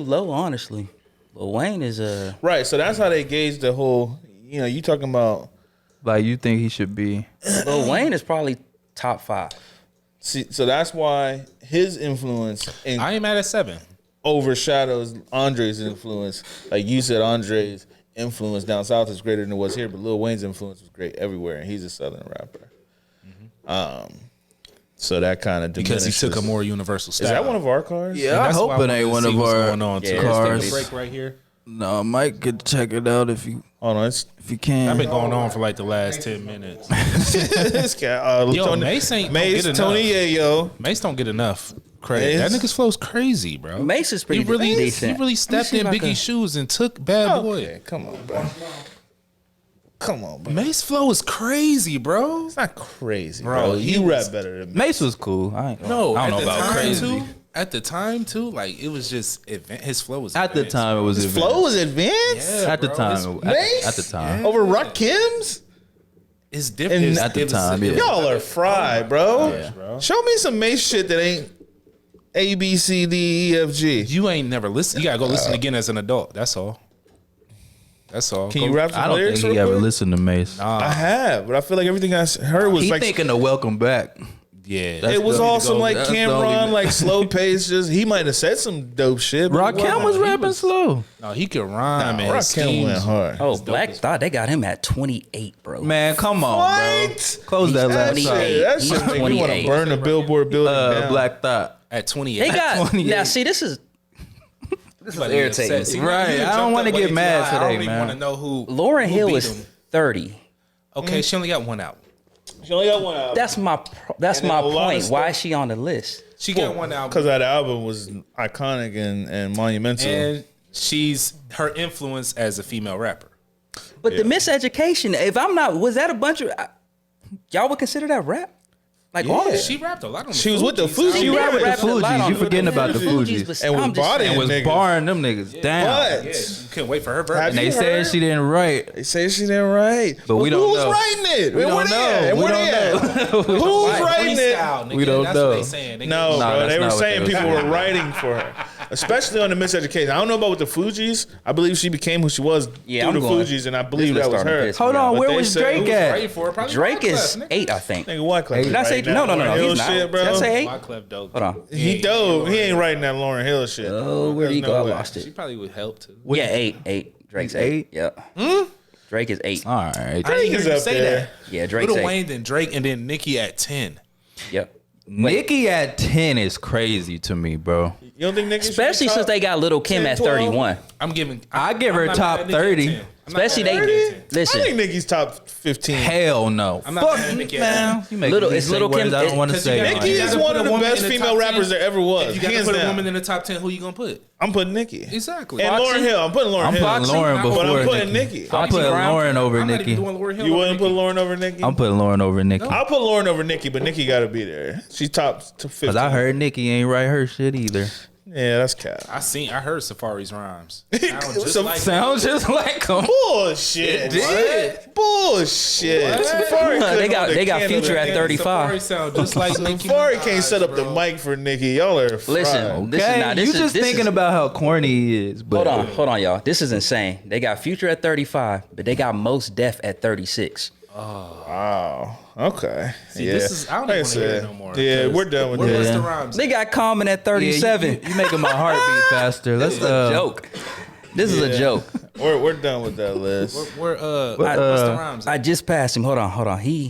low, honestly. Lil Wayne is Right, so that's how they gauge the whole. You talking about. Like, you think he should be. Lil Wayne is probably top 5. See, so that's why his influence I ain't mad at 7. overshadows Andre's influence. Like you said, Andre's influence down south is greater than it was here, but Lil Wayne's influence was great everywhere, and he's a Southern rapper. So that kind of Because he took a more universal style. Is that one of our cars? Yeah, I That's hope why it wanted ain't to one see of what's our going on, too. Yeah, cars. Break right here. No, Mike could check it out if you Hold on, it's can. I've been going on for like the last 10 minutes. this guy. Yo, Mace ain't don't Mace, get Tony enough. Yayo. Mace don't get enough credit. Mace? That nigga's flow's crazy, bro. Mace is pretty He really, decent. he really stepped see in if I Biggie's can- shoes and took Bad Boy. Okay, come on, bro. Come on, bro. Mace flow is crazy, bro. It's not crazy, Bro, bro. he You was- rap better than me. Mace was cool. I don't know at the about time crazy. Too, at the time too, like it was just his flow was At the advanced, time, it was His flow was advanced Yeah, At the bro. time, Mace? at the time. over Rakim's. It's different. And It's- at the it was- time, yeah. Y'all are fried, bro. bro. Show me some Mace shit that ain't A B C D E F G. You ain't never listened. You gotta go listen again as an adult. That's all. That's all. Can Go- you rap some I don't lyrics? think he real ever quick? listened to Mace. I have, but I feel like everything I heard was He like thinking of Welcome Back. Yeah, That's it was the- all some like that's the Cameron, only- like slow pace. Just he might have said some dope shit. but Rakim was rapping slow. no, he could rhyme. Nah, and his Rakim went schemes- hard. Oh, Black Thought, they got him at 28, bro. Man, come on, bro. What? Close that That laptop. shit, that He's shit make me want to 28. burn the Billboard building down. Black Thought. At 28. They got 28. now. See, this is Everybody irritating. upset. See, Right, you I don't jumped wanna up way get too mad high. today, I don't even man. want to know who. Lauryn who Hill beat is him. 30. Okay, she only got one album. She only got one album. That's my And then a lot of point. stuff- Why is she on the list? She got one album, Because that album was iconic and monumental. and she's her influence as a female rapper. But the miseducation. If I'm not, was that a bunch of y'all would consider that rap? Like all of it. She rapped a lot on the She was with the Fugees. Fugees. She She did rapped with the rap a lot Fugees. on You the forgetting about the Fugees. but And was I'm just body saying- And was niggas. barring them niggas down. What? Yeah, you couldn't wait for her verse. Have And they you said heard? she didn't write. They say she didn't write. But we don't Who's know. writing it? We And don't where they know. at? And We where don't they at? know. Who's writing it? Freestyle, nigga. We don't That's know. what they saying. They No, Nah, bro. that's They were not what saying they people were were writing for her, especially on the miseducation. I don't know about with the Fugees. I believe she became who she was Yeah, through I'm the going. Fugees, and I believe This that list was starting to her. piss me Hold off. on, But where they was said- Drake Ready at? for it. Probably Drake Wyclef, is nigga. 8, I think. Nigga, Wyclef Did I say writing that no? Lauryn He's Hill not. shit, bro. Did I say 8? Wyclef dope. Hold on. He dope. He ain't writing that Lauryn Hill shit. Oh, where'd he There's go? no I way. lost She it. probably would help too. Yeah, 8. Drake's 8. Yep. Drake is 8. All right. I didn't Drake hear is you up say there. that. Yeah, Drake's Little 8. Wayne, then Drake, and then Nicki at 10. Yep. Nicki at 10 is crazy to me, bro. You don't think Nicki? Especially since they got Little Kim 10, at 12? 31. I give her top 30. Especially they I listen. think Nicki's top 15. Hell no. I'm not Fuck mad at Nicki. man. You make Little- me it's say Little Kim- words I don't want to 'cause you say. gotta- Nicki You is gotta one put of a the woman best in the female top rappers 10. there ever was. If you gotta Hands put a down. woman in the top 10, who you gonna put? I'm putting Nicki. Exactly. And Lauryn Hill. I'm putting Lauryn I'm Hill. putting Lauren But before But I'm putting Nicki. Nicki. I'm putting Brown. Lauren over I'm not Nicki. even doing Lauryn Hill You over wouldn't put Nicki. Lauren over Nicki? I'm putting Lauren over Nicki. I'll put Lauren over Nicki, but Nicki got to be there. She's top 15. Cause I heard Nicki ain't write her shit either. Yeah, that's cap. I heard Safari's rhymes. Sounds just like him. Bullshit. What? Bullshit. Safari They couldn't got hold a candle Future to at Nicki. 35. Safari sound just like Nicki. Safari Minaj, can't set up the bro. mic for Nicki. Y'all are fried. Listen, this is Okay, not. This you is just this thinking is, about how corny he is. But Hold on, y'all. This is insane. They got Future at 35, but they got Most Def at 36. Wow. Okay. See, yeah. this is I don't Like I even want to hear it said, no more. Yeah, we're done with Where was that. the rhymes? They got Common at 37. you making my heart beat faster. Let's Joke. This is a joke. We're done with that list. What's the rhymes? I just passed him. Hold on. He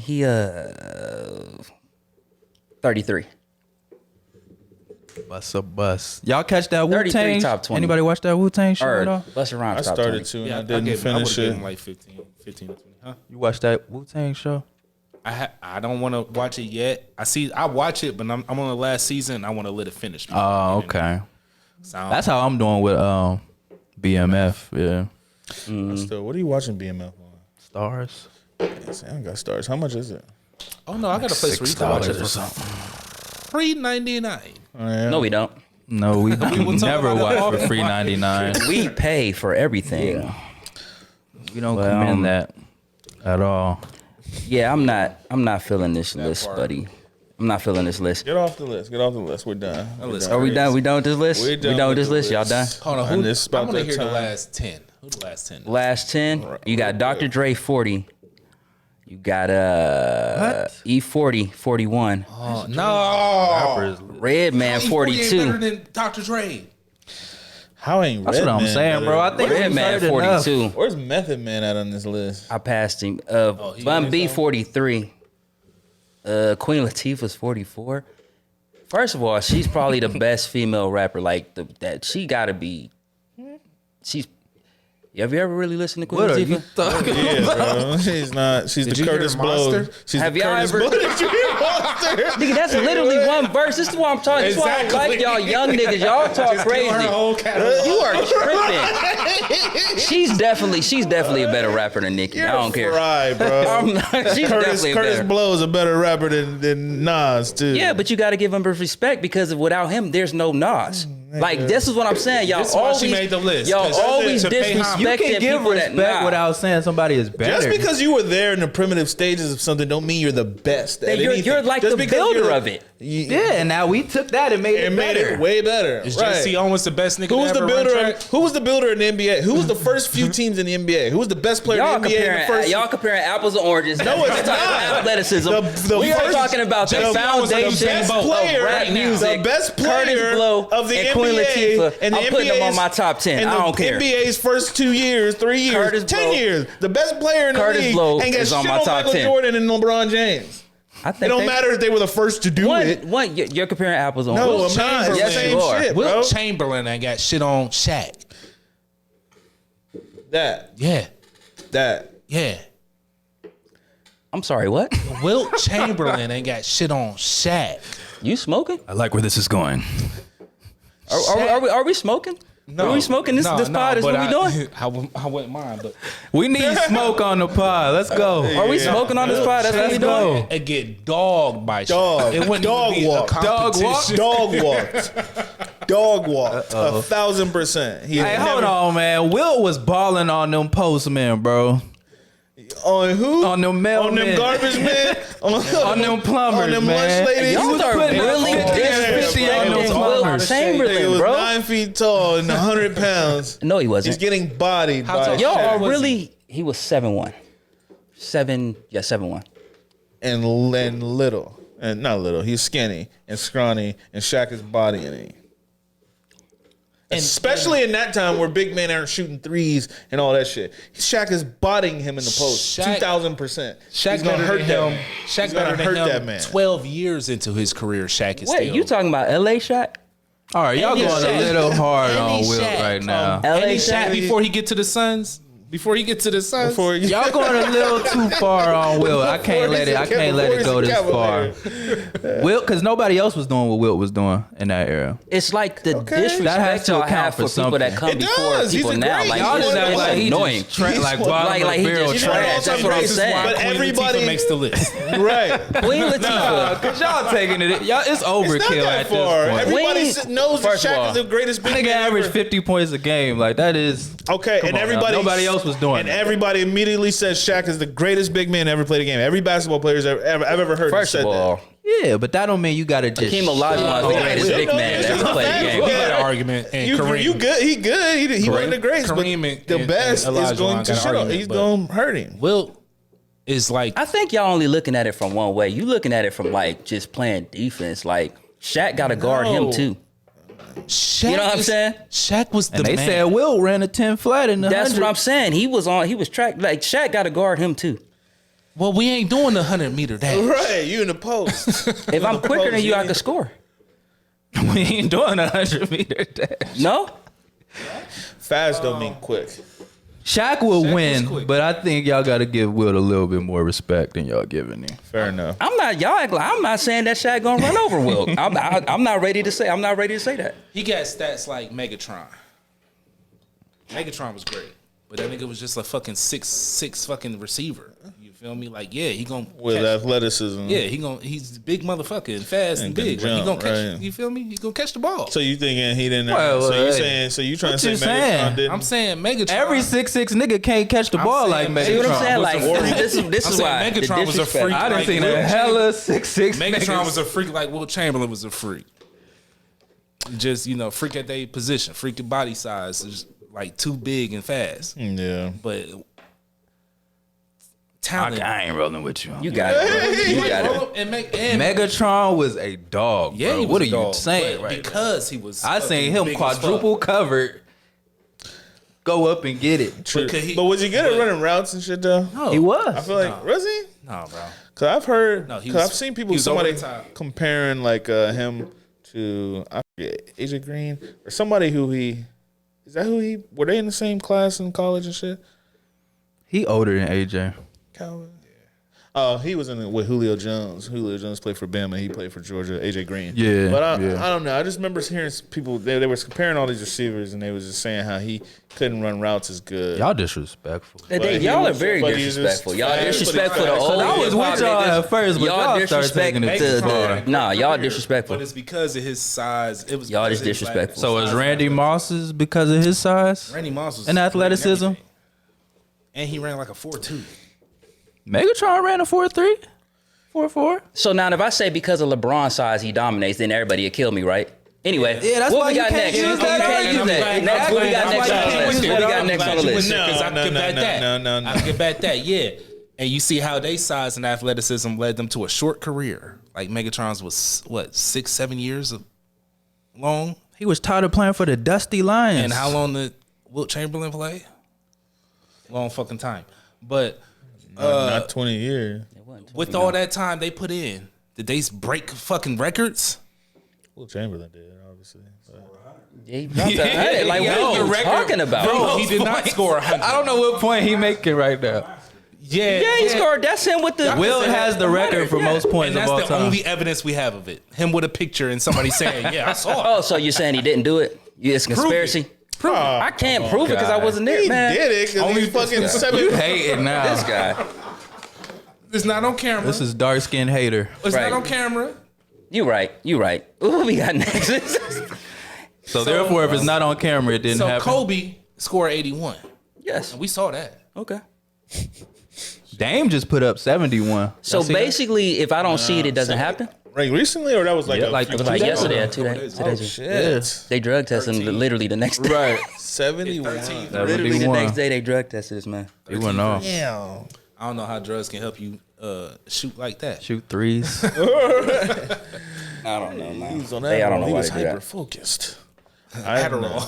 33. bus a bus. Y'all catch that Wu 33 Tang? top 20. Anybody watch that Wu Tang shit at all? Or Busta Rhymes I top started 20. to and Yeah, I didn't finish would've given it. him like 15 to 20. Huh? You watched that Wu Tang show? I don't want to watch it yet. I watch it, but I'm on the last season. I want to let it finish. Oh, okay. Sound. That's how I'm doing with BMF. Yeah, Still, what are you watching BMF on? stars. Yes, I don't got stars. How much is it? Oh no, I got a place where you can watch it for something. $3.99. Oh, yeah. No, we don't. No, we will talk never about that watch for off free mic. 99. We pay for everything. We don't Well, commend that at all. Yeah, I'm not feeling this list, part. buddy. I'm not feeling this list. Get off the list. Get off the list. We're done. list Are we done? We done with this list? We're We done with this the list? Y'all done? Hold on, And it's I about want to that hear the time. last 10. Who the last 10? Last 10. You got Dr. Dre 40. You got E40 41. Oh, no. Redman He 42. better than Dr. Dre. How ain't That's what I'm Redman saying, bro. I think we've Redman heard enough. 42. Where's Method Man at on this list? I passed him. he Bun is B on? 43. Queen Latifah's 44. First of all, she's probably the best female rapper. Like that, she gotta be. She's. Have you ever really listened to Queen What are you Latifah? talking Yeah, about? bro. She's not. She's Did the you hear Curtis Monster? Blow. She's Have the y'all Curtis ever- Blow. Did you hear Monster? Nigga, that's literally one verse. This is what I'm talking. This is why I don't like y'all young niggas. Y'all talk crazy. You are tripping. She's definitely a better rapper than Nicki. I don't care. Right, bro. I'm not, she's definitely Curtis better. Blow is a better rapper than Nas too. Yeah, but you got to give him respect because without him, there's no Nas. Like this is what I'm saying. Y'all This is why always she made the list, Y'all 'cause that's always it, to pay homage. You disrespecting can give people respect that nah. without saying somebody is better. Just because you were there in the primitive stages of something, don't mean you're the best. At You're anything. like Just the because builder you're- of it. Yeah, and now we took that and made it It made better. it way better. Is right. JC Owens the best nigga Who was to the ever run builder? track? Who was the builder in the NBA? Who was the first few teams in the NBA? Who was the best player Y'all in the NBA? In the first, comparing apples and oranges. No, it's We're talking about not. athleticism. The We are first- talking about the JC Owens was the foundation best of player rap right now. music. The best player Curtis Blow of the and NBA Queen Latifah. and the I'm putting them on NBA's my top 10. and I don't the care. NBA's first 2 years, 3 years, Curtis 10 Blow. years. The best player in the Curtis league Blow ain't got is shit on my on top Michael 10. Jordan and LeBron James. I think It don't they- matter if they were the first to do it. You're comparing apples and No, oranges. I'm not. It's Yes, the same you are. shit, bro. Will Chamberlain ain't got shit on Shaq. That. Yeah. I'm sorry, what? Wilt Chamberlain ain't got shit on Shaq. You smoking? I like where this is going. Are we smoking? Are we smoking? This pod is but what we doing? I wouldn't mind, but We need smoke on the pod. Let's go. Are we smoking on this pod? That's what we Let's go. doing? it get dogged by Dog. Shaq. It wouldn't Dog even be walk. a Dog walk? competition. Dog walked. Dog walked. 1,000%. He Hey, hold on, man. Will was balling on them postmen, bro. On who? On them mailmen. On them garbage men? On them plumbers, On them man. lunch ladies? Y'all was are putting really up 50 on disrespecting those Will plumbers. He Chamberlain, was bro. 9 feet tall and 100 pounds. No, he He's wasn't. getting bodied How by tall? Y'all Shaq. are was really. He was 7'1". 7'1". And little. And not little. He's skinny and scrawny and Shaq is bodying him. Especially in that time where big men aren't shooting threes and all that shit. Shaq is bodying him in the post. Shaq- 2,000%. Shaq He's gonna better hurt than that. him. He's Shaq gonna better hurt than that him. man. 12 years into his career, Shaq is Wait, still. you talking about LA Shaq? All right, y'all Any going Shaq. a little hard on Any Wilt Shaq. right now. Any Shaq before he get to the Suns? Before he get to the Suns? Before you, Y'all going a little too far on Wilt. I can't let it go this far. Wilt, because nobody else was doing what Wilt was doing in that era. It's like the That has disrespect to y'all account have for for people that something. come It before does. He's people a now. great- Like, y'all it's, just act it's like he annoying. Like bottom Like of he barrel just trash. trash. That's what I'm saying. But Queen everybody Latifah makes the list. right. Queen Latifah. Cause y'all taking it, y'all it's It's overkill not that at this far. point. Everybody Wayne- knows that First of Shaq all, is the greatest big Nigga man averaged ever. 50 points a game. Like that is Okay, Come and on, everybody nobody else was doing and that. everybody immediately says Shaq is the greatest big man ever played a game. Every basketball player I've ever heard First said of all, yeah, but that don't mean you gotta just. Hakeem Olajuwon is the greatest yeah. big man that ever played the Yeah. game. He got an argument. And that. Kareem. You good? He good. He one of the greats. But Kareem and- the and best is Olajuwon going to got an shit on. argument, He's but- going to hurt him. Wilt is like I think y'all only looking at it from one way. You looking at it from like just playing defense. Like Shaq got to guard him too. Shaq. You know what I'm is- saying? Shaq was the And they man. said Wilt ran a 10 flat in the That's 100. what I'm saying. He was tracked. Like Shaq got to guard him too. Well, we ain't doing the 100-meter dash. Right, you in the post. If I'm quicker than you, I could score. We ain't doing a 100-meter dash. No. Fast don't mean quick. Shaq will Shaq win, was quick. but I think y'all got to give Wilt a little bit more respect than y'all giving him. Fair enough. I'm not. Y'all act like I'm not saying that Shaq gonna run over Wilt. I'm not ready to say. I'm not ready to say that. He got stats like Megatron. Megatron was great, but that nigga was just a fucking six fucking receiver. You feel me? Like, yeah, he gonna With catch- athleticism. Yeah, he's a big motherfucker and fast and And can big. Like, he jump, gonna catch. right. You feel me? He gonna catch the ball. So you thinking he didn't? Well, so you hey, saying? So you trying to what say you saying? Megatron didn't? I'm saying Megatron. Every 6'6" nigga can't catch the I'm ball like saying- Megatron. See what I'm saying? Like I'm this is saying why the Megatron was a disrespect. freak. I done Like, seen a Wilt hella 6'6" Megatron niggas. was a freak like Wilt Chamberlain was a freak. Just, freak at their position, freak at body size, is like too big and fast. Yeah. But talent. I ain't rolling with you. You got it. Bro. You got it. And Megatron was a dog. yeah, bro. he was What a are you dog, saying but right because he was. I seen him fucking big as fuck. quadruple covered. Go up and get it. True. But could he- But was he good at but- running routes and shit though? No, He was. I feel like was he? No, bro. Cause I've heard. No, he cause was- I've seen he people. was over Somebody the top. comparing like him to I forget AJ Green or somebody who he. Is that who he? Were they in the same class in college and shit? He older than AJ. Calvin. Oh, he was in it with Julio Jones. Julio Jones played for Bama. He played for Georgia. AJ Green. Yeah, but I yeah. don't know. I just remember hearing people. They were comparing all these receivers, and they was just saying how he couldn't run routes as good. Y'all disrespectful. Y'all he are was- very but he's just disrespectful. Y'all fast, disrespectful to but he's old. fast. I was hip-hop with y'all niggas. at first, but y'all started taking it disrespect too far. Nah, y'all But disrespectful. it's because of his size. It was Y'all because just of his disrespectful. So is size. Randy Moss's because of his size Randy Moss was and athleticism? everything. And he ran like a 4.2. Megatron ran a 4.3, 4.4. So now, if I say because of LeBron's size he dominates, then everybody will kill me, right? Anyway, Yeah, that's what why we you got can't next? use You that can't use argument. that. Next, what we got next on the list? What we got next on the list? Because I No, can no, bet no, that. no. I can bet that, yeah. And you see how they size and athleticism led them to a short career. Like Megatron's was, what, 6-7 years long? He was tired of playing for the Dusty Lions. And how long did Wilt Chamberlain play? Long fucking time. But Not 20 years. with all that time they put in, did they break fucking records? Will Chamberlain did, obviously. But He dropped a hundred. Like, Yeah, what are the you record- talking about? Bro, he did not score 100. I don't know what point he making right now. Yeah, He scored. That's him with the. Will has the record for most points And of that's all the time. only evidence we have of it. Him with a picture and somebody saying, yeah, I saw it. Oh, so you're saying he didn't do it? It's conspiracy. Prove it. I can't prove it because I wasn't there, he man. did it because Only he's fucking this guy. 7. You hating now. This guy. It's not on camera. This is dark skinned hater. It's Right. not on camera. You right. You right. What we got next? So therefore, if it's not on camera, it didn't So happen. Kobe scored 81. Yes. We saw that. Okay. Dame just put up 71. So Y'all see that? basically, if I don't see it, it doesn't happen. Like recently, or that was like Yeah, a like few It was like days yesterday ago? or 2 days. 2 Oh days ago. shit! They drug tested him literally the next day. Right. 71. Literally the next day they drug tested this man. He went off. Damn. I don't know how drugs can help you shoot like that. Shoot threes. I don't know, man. He was on Hey, I don't know he why was they do that. hyper focused. Adderall.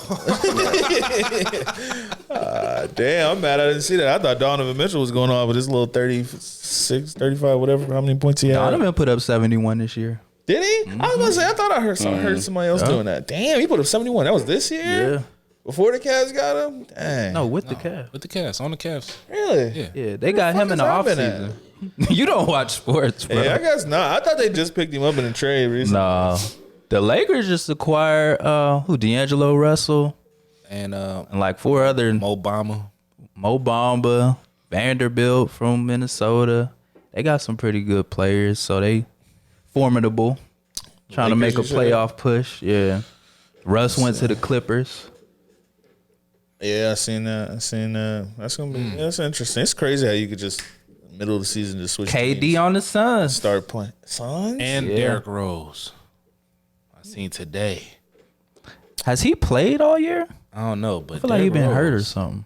Damn, I'm mad I didn't see that. I thought Donovan Mitchell was going on with his little 36, 35, whatever, how many points he had. Donovan put up 71 this year. Did he? I was gonna say, I thought I heard somebody else doing that. Damn, he put up 71. That was this year? Yeah. Before the Cavs got him? Dang. No, with the Cavs. With the Cavs, on the Cavs. Really? Yeah. Yeah, they got him in the fuck has that offseason. You don't watch sports, bro. Yeah, I guess not. I thought they just picked him up in a trade recently. No. The Lakers just acquired D'Angelo Russell And and like 4 other Mo Bamba. Mo Bamba, Vanderbilt from Minnesota. They got some pretty good players, so they formidable. Trying to make a Lakers, you playoff push. Yeah. Russ went to the Clippers. Yeah, I seen that. That's gonna be that's interesting. It's crazy how you could just middle of the season just switch KD teams, on the Suns. start playing. Suns? And Yeah. Derrick Rose. I seen today. Has he played all year? I don't know, but I feel like he Derrick been hurt or Rose, something.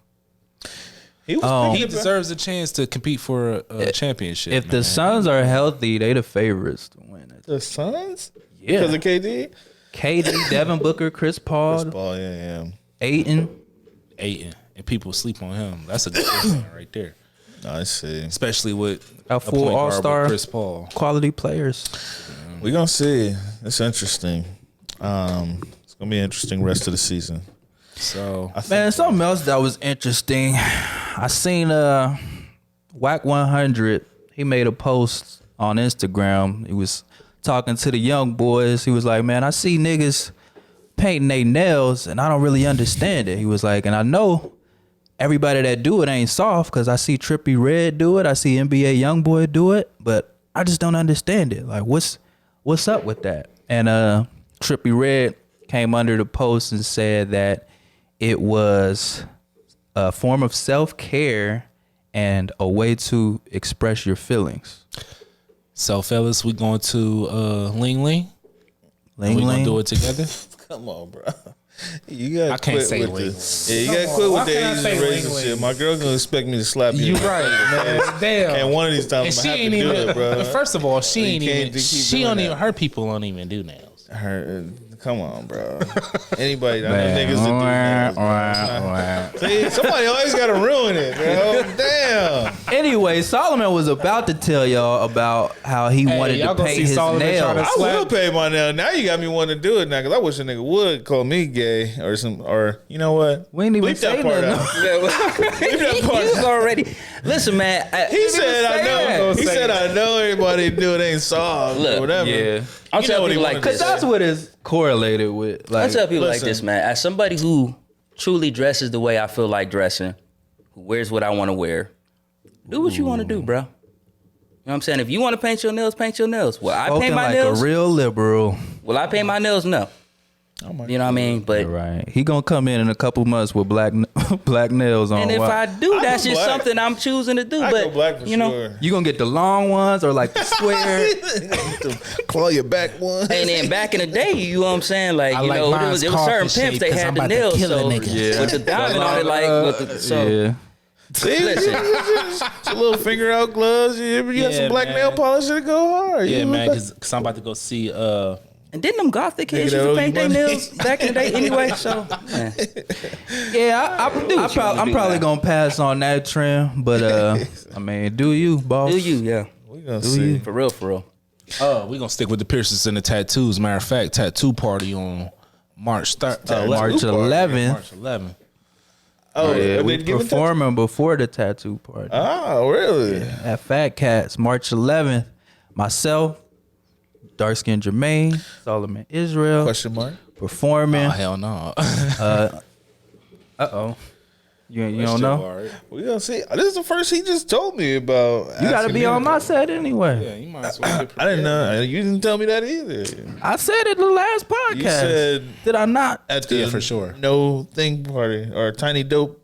He was He deserves a chance to compete for a championship. If the man. Suns are healthy, they the favorites to win it. the Suns? Yeah. Because of KD? KD, Devin Booker, Chris Paul, Ball, yeah. Ayton. Ayton, and people sleep on him. That's a good thing right there. I see. Especially with A full point guard with all-star. Chris Paul. Quality players. We're gonna see. It's interesting. It's gonna be an interesting rest of the season. So Man, something else that was interesting. I seen Whack 100. He made a post on Instagram. He was talking to the young boys. He was like, "Man, I see niggas painting their nails, and I don't really understand it." He was like, "And I know everybody that do it ain't soft, because I see Trippie Redd do it. I see NBA YoungBoy do it, but I just don't understand it. Like, what's up with that?" And Trippie Redd came under the post and said that it was a form of self-care and a way to express your feelings. So, fellas, we going to Ling Ling. Ling We gonna Ling. do it together. Come on, bro. You gotta I can't quit say with Ling the, yeah, you gotta quit Why with the can't I Asian say raising Ling shit. Ling? My girl gonna expect me to slap you. You right, man. Damn. And one of these And times I'm she gonna have ain't to do even. it, bro. First of all, she You ain't can't even. keep She doing don't that. even. Her people don't even do nails. Come on, bro. Anybody, I know Man. niggas that do nails, bro. See, somebody always gotta ruin it, bro. Damn. Anyway, Solomon was about to tell y'all about how he wanted y'all to gonna paint see his Solomon nails. trying to I will pay my nail. Now you got me wanting to do it now because I wish a nigga would call me gay or you know what? We ain't even Bleep that say part nothing. out. Leave that part He was out. already. Listen, man. He said I know. He Say said it. I know everybody do it ain't soft Look, or whatever. Yeah. I'll You tell know what he people like wanted this. to Because that's what is correlated with. I Like, tell people like listen. this, man. As somebody who truly dresses the way I feel like dressing, who wears what I want to wear, do what you want to do, bro. You know what I'm saying? If you want to paint your nails, paint your nails. Will I spoken paint my like nails? a real liberal. Will I paint my nails? No. Oh my You know what I mean? But Right. He gonna come in a couple months with black nails on. and if I do, I that's go just black. something I'm choosing to do. I but go black for you know, sure. You gonna get the long ones or like the square? Claw your back one. and then back in the day, you know what I'm saying? Like, I you like know, there mine's was certain coffee pimps shape they 'cause had I'm the about to nails. kill a So nigga. with the diamond on it, like with the, so Yeah. See, listen. a little finger out gloves. You got Yeah, some black man. nail polish to go hard. Yeah, You man. look like- Because I'm about to go see. And didn't them gothic kids Nigga, used that to owe paint you their money. nails back in the day anyway? So, man. Yeah, I'm probably gonna pass on that trend, but I mean, do you, boss? Do you? Yeah. We gonna see. For real, for real. We're gonna stick with the piercings and the tattoos. Matter of fact, tattoo party on March 3rd. March 11th. March 11th. Oh, Yeah, we they giving performing before the tattoo party Oh, really? at Fat Cats, March 11th. Myself, Darkskinned Jermaine, Solomon Israel, Question mark. performing. Oh hell no. You don't know? We gonna see. This is the first he just told me about. You gotta be on my set anyway. Yeah, you might as well. Get I didn't know. You didn't tell me that either. I said it in the last podcast. You said Did I not? at the Yeah, for sure. no thing party or tiny dope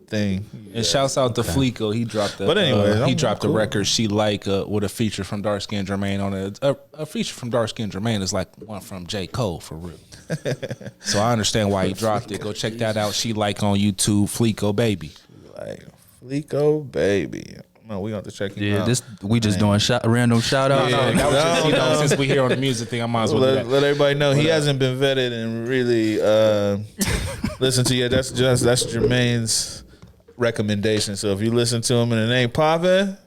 thing. And shouts out to Fleeko. He dropped the. But anyways, he I'm dropped cool. the record. She like with a feature from Darkskinned Jermaine on it. A feature from Darkskinned Jermaine is like one from J. Cole for real. So I understand why he dropped it. Go check that out. She like on YouTube. Fleeko baby. Like Fleeko, baby. No, we gonna have to check him Yeah, out. we just doing random shout outs. Yeah, that was just, you know, No. since we here on the music thing, I might as well do that. Let everybody know he hasn't been vetted and really listen to you. That's Jermaine's recommendation. So if you listen to him and it ain't popping,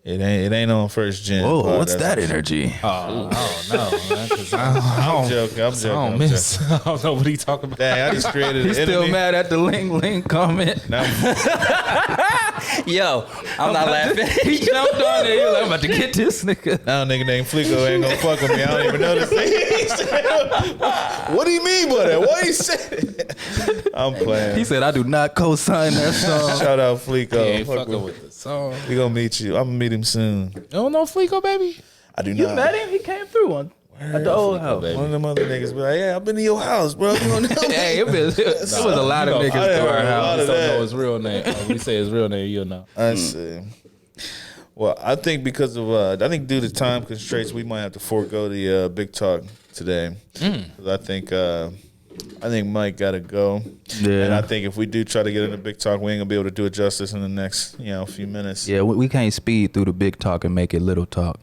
It ain't on first gen. Whoa, pod, what's that's- that energy? Oh no, man, 'cause I'm joking. I'm I joking. don't I'm miss. joking. I don't know what he talking about. Dang, I just created He's an still enemy. mad at the Ling comment. Now, Yo, I'm not laughing. He jumped on it. He was like, I'm about to get this nigga. now nigga named Flico ain't gonna fuck with me. I don't even know this thing. What do you mean by that? What he said? I'm playing. He said, I do not co-sign that song. Shout out Flico. He ain't Fuck fucking with- with the song. We gonna meet you. I'm gonna meet him soon. You don't know Fleeko, baby? I do You not. met him? He came through one at the old house. One of them other niggas be like, yeah, I've been to your house, bro. You don't know me. Hey, it was a lot of You know, niggas I to our heard a lot house. of Don't that. know his real name. We say his real name, you'll know. I see. Well, I think because of I think due to time constraints, we might have to forego the big talk today. 'Cause I think Mike got to go. Yeah. And I think if we do try to get into big talk, we ain't gonna be able to do it justice in the next few minutes. Yeah, we can't speed through the big talk and make it little talk.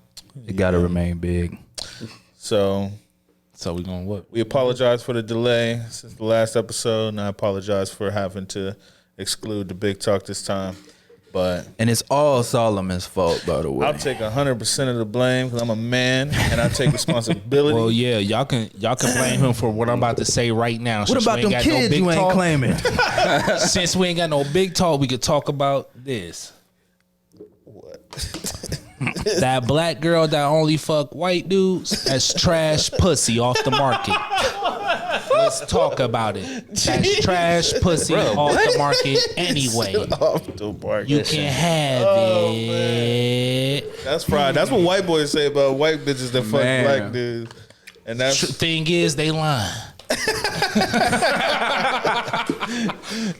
It got to remain big. So So we going what? we apologize for the delay since the last episode, and I apologize for having to exclude the big talk this time. But And it's all Solomon's fault, by the way. I'll take 100% of the blame because I'm a man and I take responsibility. Well, yeah, y'all can blame him for what I'm about to say right now. What Since about we ain't them got no kids big you ain't talk, claiming? Since we ain't got no big talk, we could talk about this. That black girl that only fuck white dudes, that's trash pussy off the market. Let's talk about it. That's trash pussy off the market anyway. Off the market. You can have it. That's fried. That's what white boys say about white bitches that fuck Man. black dudes. And that's Thing is, they lying.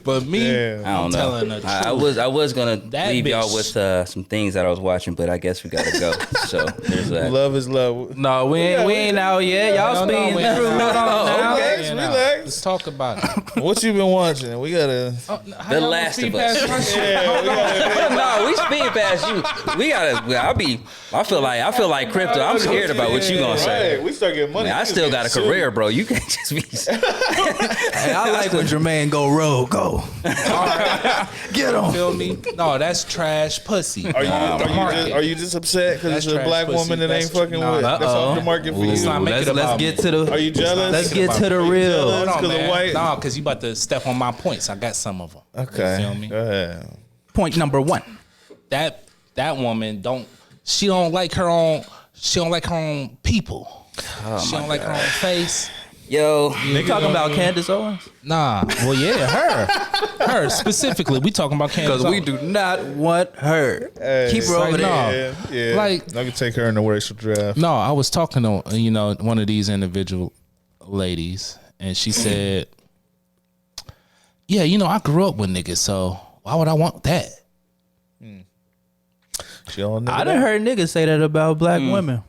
But me, Damn. I don't know. telling the I truth. was gonna That leave y'all bitch- with some things that I was watching, but I guess we gotta go. So there's that. love is love. No, we ain't out yet. Y'all speeding wait. through. Hold on now. Relax, Yeah, relax. Let's talk about it. What you been watching? We gotta. The Last of Us. No, we speed past you. We gotta. I feel like Krypto. I'm scared about what you gonna say. Right, we start getting money. Man, I We still just got a get sued. career, bro. You can't just be. Hey, I like when Jermaine go rogue. Go. Get him. Feel me? No, that's trash pussy. Are you just upset because That's it's a trash black pussy. woman that ain't That's- fucking nah, with? That's off the market for you. Let's not make it Let's about get me. to the. Are you jealous? Let's get to the real. Hold on, 'Cause of man. white? No, because you about to step on my points. I got some of them. Okay. You feel me? Go ahead. Point number one. That woman she don't like her own people. She don't like her own face. Yo, You talking about Candace Owens? Nah. Well, yeah, her specifically. We talking about Candace. Because we Owens. do not want her. Hey, Keep her over like, there. no. Yeah. Like- I can take her in the racial draft. No, I was talking to one of these individual ladies, and she said, "Yeah, I grew up with niggas, so why would I want that?" She don't know I done heard niggas say that about black women.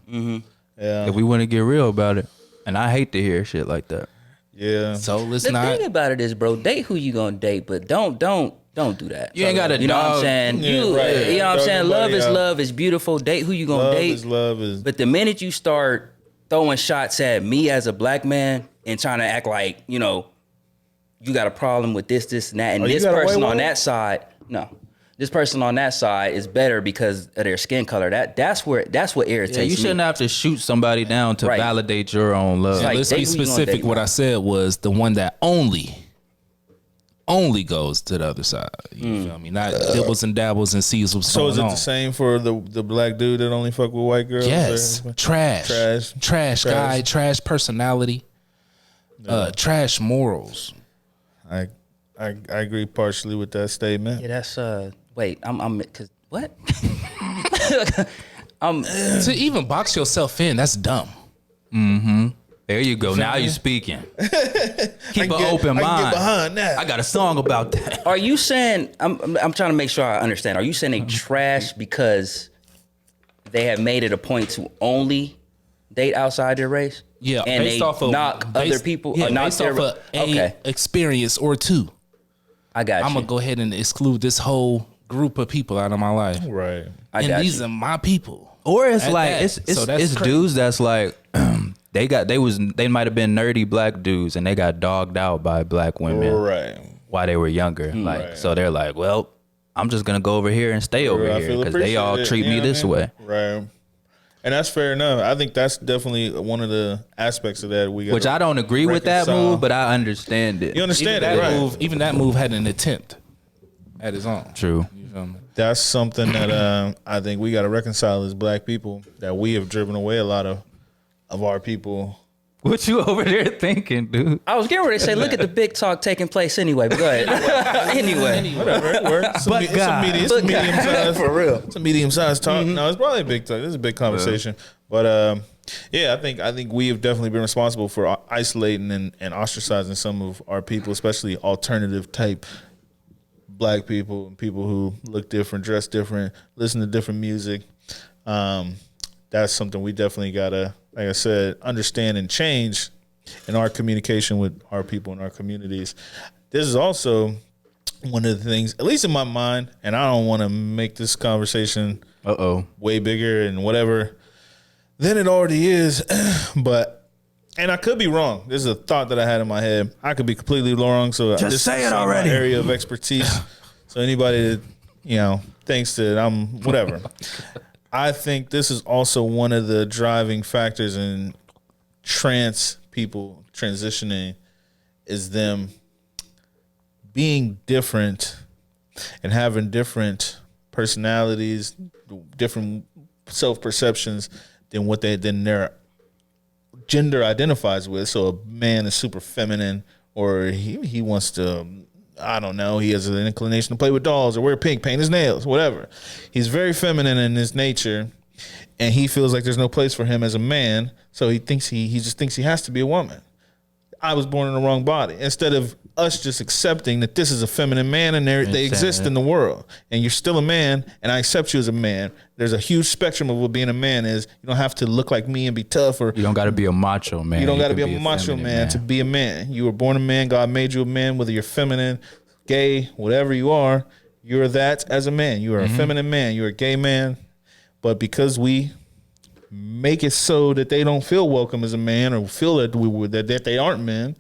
Yeah. If we want to get real about it. And I hate to hear shit like that. Yeah. So let's the not. thing about it is, bro, date who you gonna date, but don't do that. You ain't gotta You know what I'm dog- saying? Yeah, You right. know what I'm Dog saying? Love nobody is out. love is beautiful. Date who you gonna Love date. is love is. But the minute you start throwing shots at me as a black man and trying to act like, you got a problem with this, and that, and Oh, you this got a white person on woman? that side, no. This person on that side is better because of their skin color. That's what irritates Yeah, you me. shouldn't have to shoot somebody down to Right. validate your own love. Like, Let's date be who you gonna specific. date, What bro. I said was the one that only goes to the other side. You feel me? Not dibbles and dabbles and sees what's So going is it on. the same for the black dude that only fuck with white girls? Yes, Or- trash guy, Trash. trash personality, trash morals. I agree partially with that statement. Yeah, that's wait, I'm cause what? To even box yourself in, that's dumb. There you go. Now you're speaking. Keep an open I can mind. get behind that. I got a song about that. Are you saying I'm trying to make sure I understand. Are you saying they trash because they have made it a point to only date outside their race? Yeah, and based they off of knock other people. Yeah, knock based their, off of a okay, experience or two. I got you. I'm gonna go ahead and exclude this whole group of people out of my life, Right. I and got these you. are my people. Or it's At like that. it's So that's crazy. dudes that's like they might have been nerdy black dudes and they got dogged out by black women Right. while they were younger. Like so they're like, well, I'm just gonna go over here and stay over I here feel because they all appreciated, treat you me know what I this mean? way. Right. And that's fair enough. I think that's definitely one of the aspects of that we got. Which I don't agree with that move, but I understand it. You understand even it, that right? move, even that move had an attempt at his own. True. You feel me? That's something that I think we got to reconcile as black people, that we have driven away a lot of our people. What you over there thinking, dude? I was getting ready to say, look at the big talk taking place anyway, but go ahead. anyway. Whatever, it works. But God. It's a medium size. For real. It's a medium sized talk. No, it's probably a big talk. This is a big conversation. But yeah, I think we have definitely been responsible for isolating and ostracizing some of our people, especially alternative type black people and people who look different, dress different, listen to different music. That's something we definitely gotta, like I said, understand and change in our communication with our people in our communities. This is also one of the things, at least in my mind, and I don't want to make this conversation way bigger and whatever than it already is, but, and I could be wrong. This is a thought that I had in my head. I could be completely wrong. So Just say it already. My area of expertise. So anybody that, thinks that I'm whatever. I think this is also one of the driving factors in trans people transitioning is them being different and having different personalities, different self-perceptions than what their gender identifies with. So a man is super feminine, or he wants to, I don't know, he has an inclination to play with dolls or wear pink, paint his nails, whatever. He's very feminine in his nature, and he feels like there's no place for him as a man, so he thinks he just thinks he has to be a woman. I was born in the wrong body. Instead of us just accepting that this is a feminine man and they exist in the world, and you're still a man, and I accept you as a man. There's a huge spectrum of what being a man is. You don't have to look like me and be tough, or You don't got to be a macho man. you don't got to can be a macho feminine man to be a man. You were born a man. God made you a man, whether you're feminine, gay, whatever you are. You're that as a man. You are a feminine man. You're a gay man. But because we make it so that they don't feel welcome as a man, or feel that they aren't men,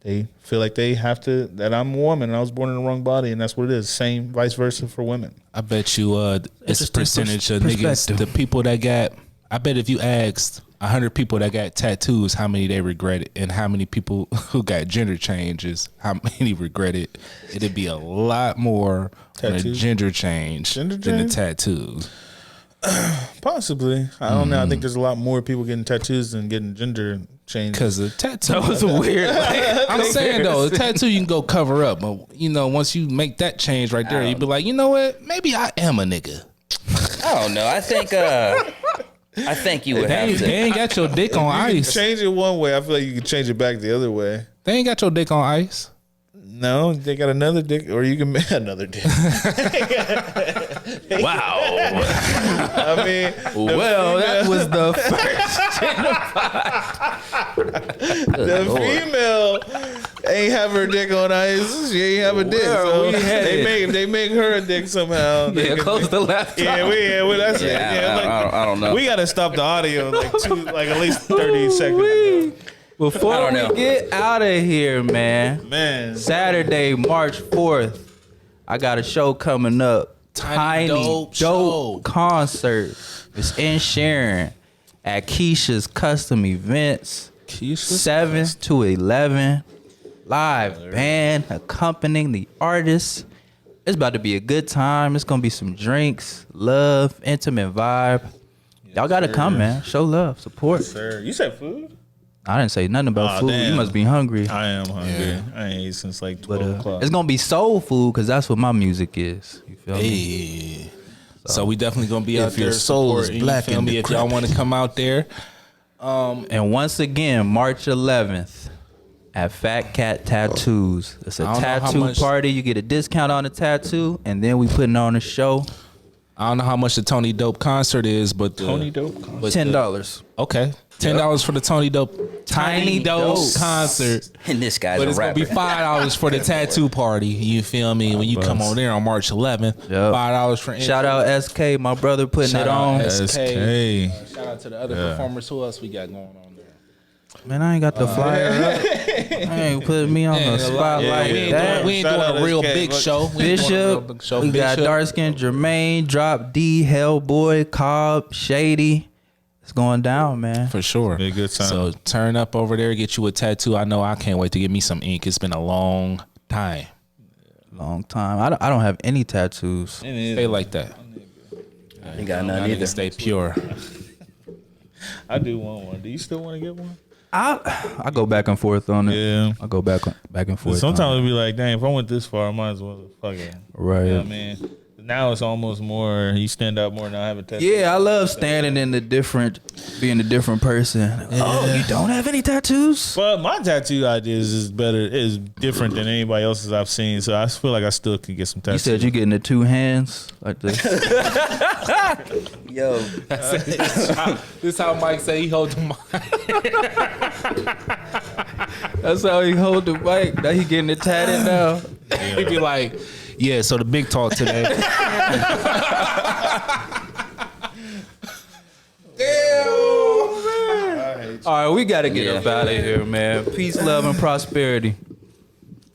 they feel like they have to, that I'm a woman and I was born in the wrong body, and that's what it is. Same vice versa for women. I bet you it's a percentage of niggas, perspective. the people that got, I bet if you asked 100 people that got tattoos, how many they regret it, and how many people who got gender changes, how many regret it, it'd be a lot more on a Tattoos? gender change Gender than the change? tattoos. Possibly. I don't know. I think there's a lot more people getting tattoos than getting gender changes. Because the tattoo, That was a weird. I'm saying though, the tattoo you can go cover up, but once you make that change right there, you'd be like, you know what? Maybe I am a nigga. I don't know. I think you would They have ain't, to. they ain't got your dick on You ice. change it one way, I feel like you can change it back the other way. They ain't got your dick on ice. No, they got another dick, or you can make another dick. Wow. I mean, Well, that was the first. the female ain't have her dick on ice. She ain't have a dick. Where So are we headed? they make her a dick somehow. Yeah, close the laptop. That's it. I don't know. We gotta stop the audio like at least 30 seconds. Before I don't know. we get out of here, man. Man, Saturday, March 4th, I got a show coming up. Tiny Dope Dope Show. concert. It's in Sharon at Keisha's Custom Events. 7 to 11. Live band accompanying the artists. It's about to be a good time. It's gonna be some drinks, love, intimate vibe. Y'all gotta come, man. Show love, support. sir, you said food? I didn't say nothing about Aw, food. damn. You must be hungry. I am hungry. I ain't ate since like 12 o'clock. It's gonna be soul food because that's what my music is. You feel me? Hey. So we definitely gonna be out your there. soul is supporting, black you feel and me? If y'all want to come out there, And once again, March 11th at Fat Cat Tattoos. It's a I don't know how tattoo much- party. You get a discount on the tattoo, and then we putting on a show. I don't know how much the Tony Dope concert is, but Tony Dope concert? but $10. Okay, $10 for the Tony Dope Tiny Dope Dope. concert. And this guy's But a it's gonna rapper. be $5 for the tattoo party. You feel me? When you come on there on March 11th, Yep. $5 for Shout out SK, my brother putting Shout it out on. SK. Shout out to the other performers. Who else we got going on there? Man, I ain't got the flyer up. ain't put me on the spotlight. We That. ain't Shout out doing a real SK. big show. We ain't doing a real Bishop, big show. we got Bishop. Darkskinned Jermaine, Drop D, Hellboy, Cobb, Shady. It's going down, man. For sure. Be a good time. So turn up over there, get you a tattoo. I know I can't wait to get me some ink. It's been a long time. Long time. I don't have any tattoos. Stay like that. Ain't got I none need either. to stay pure. I do want one. Do you still want to get one? I go back and forth on it. Yeah. I go back and forth. Sometimes on it'd be like, dang, if I went this far, I might as well fuck it. Right. You know what I mean? Now it's almost more, you stand out more than I have a tattoo. Yeah, I love standing in being a different person. Oh, you don't have any tattoos? But my tattoo ideas is different than anybody else's I've seen. So I feel like I still could get some You tattoos. said you getting the two hands like this. Yo, This how Mike say he hold the mic. That's how he hold the mic. Now he getting it tatted now. He be like, yeah, so the big talk today. All right, we got to get up out of here, man. Peace, love, and prosperity.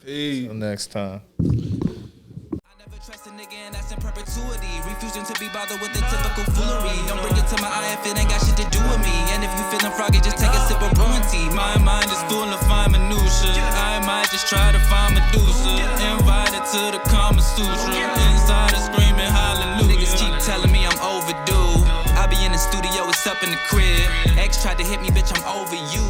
Until next time. I never trust a nigga and that's in perpetuity. Refusing to be bothered with the typical foolery. Don't bring it to my eye if it ain't got shit to do with me. And if you feeling froggy, just take a sip of brewing tea. My mind is full of fine minutia. I might just try to find Medusa. Invited to the Kama Sutra. Inside is screaming hallelujah. Niggas keep telling me I'm overdue. I be in the studio, it's up in the crib. X tried to hit me, bitch, I'm over you.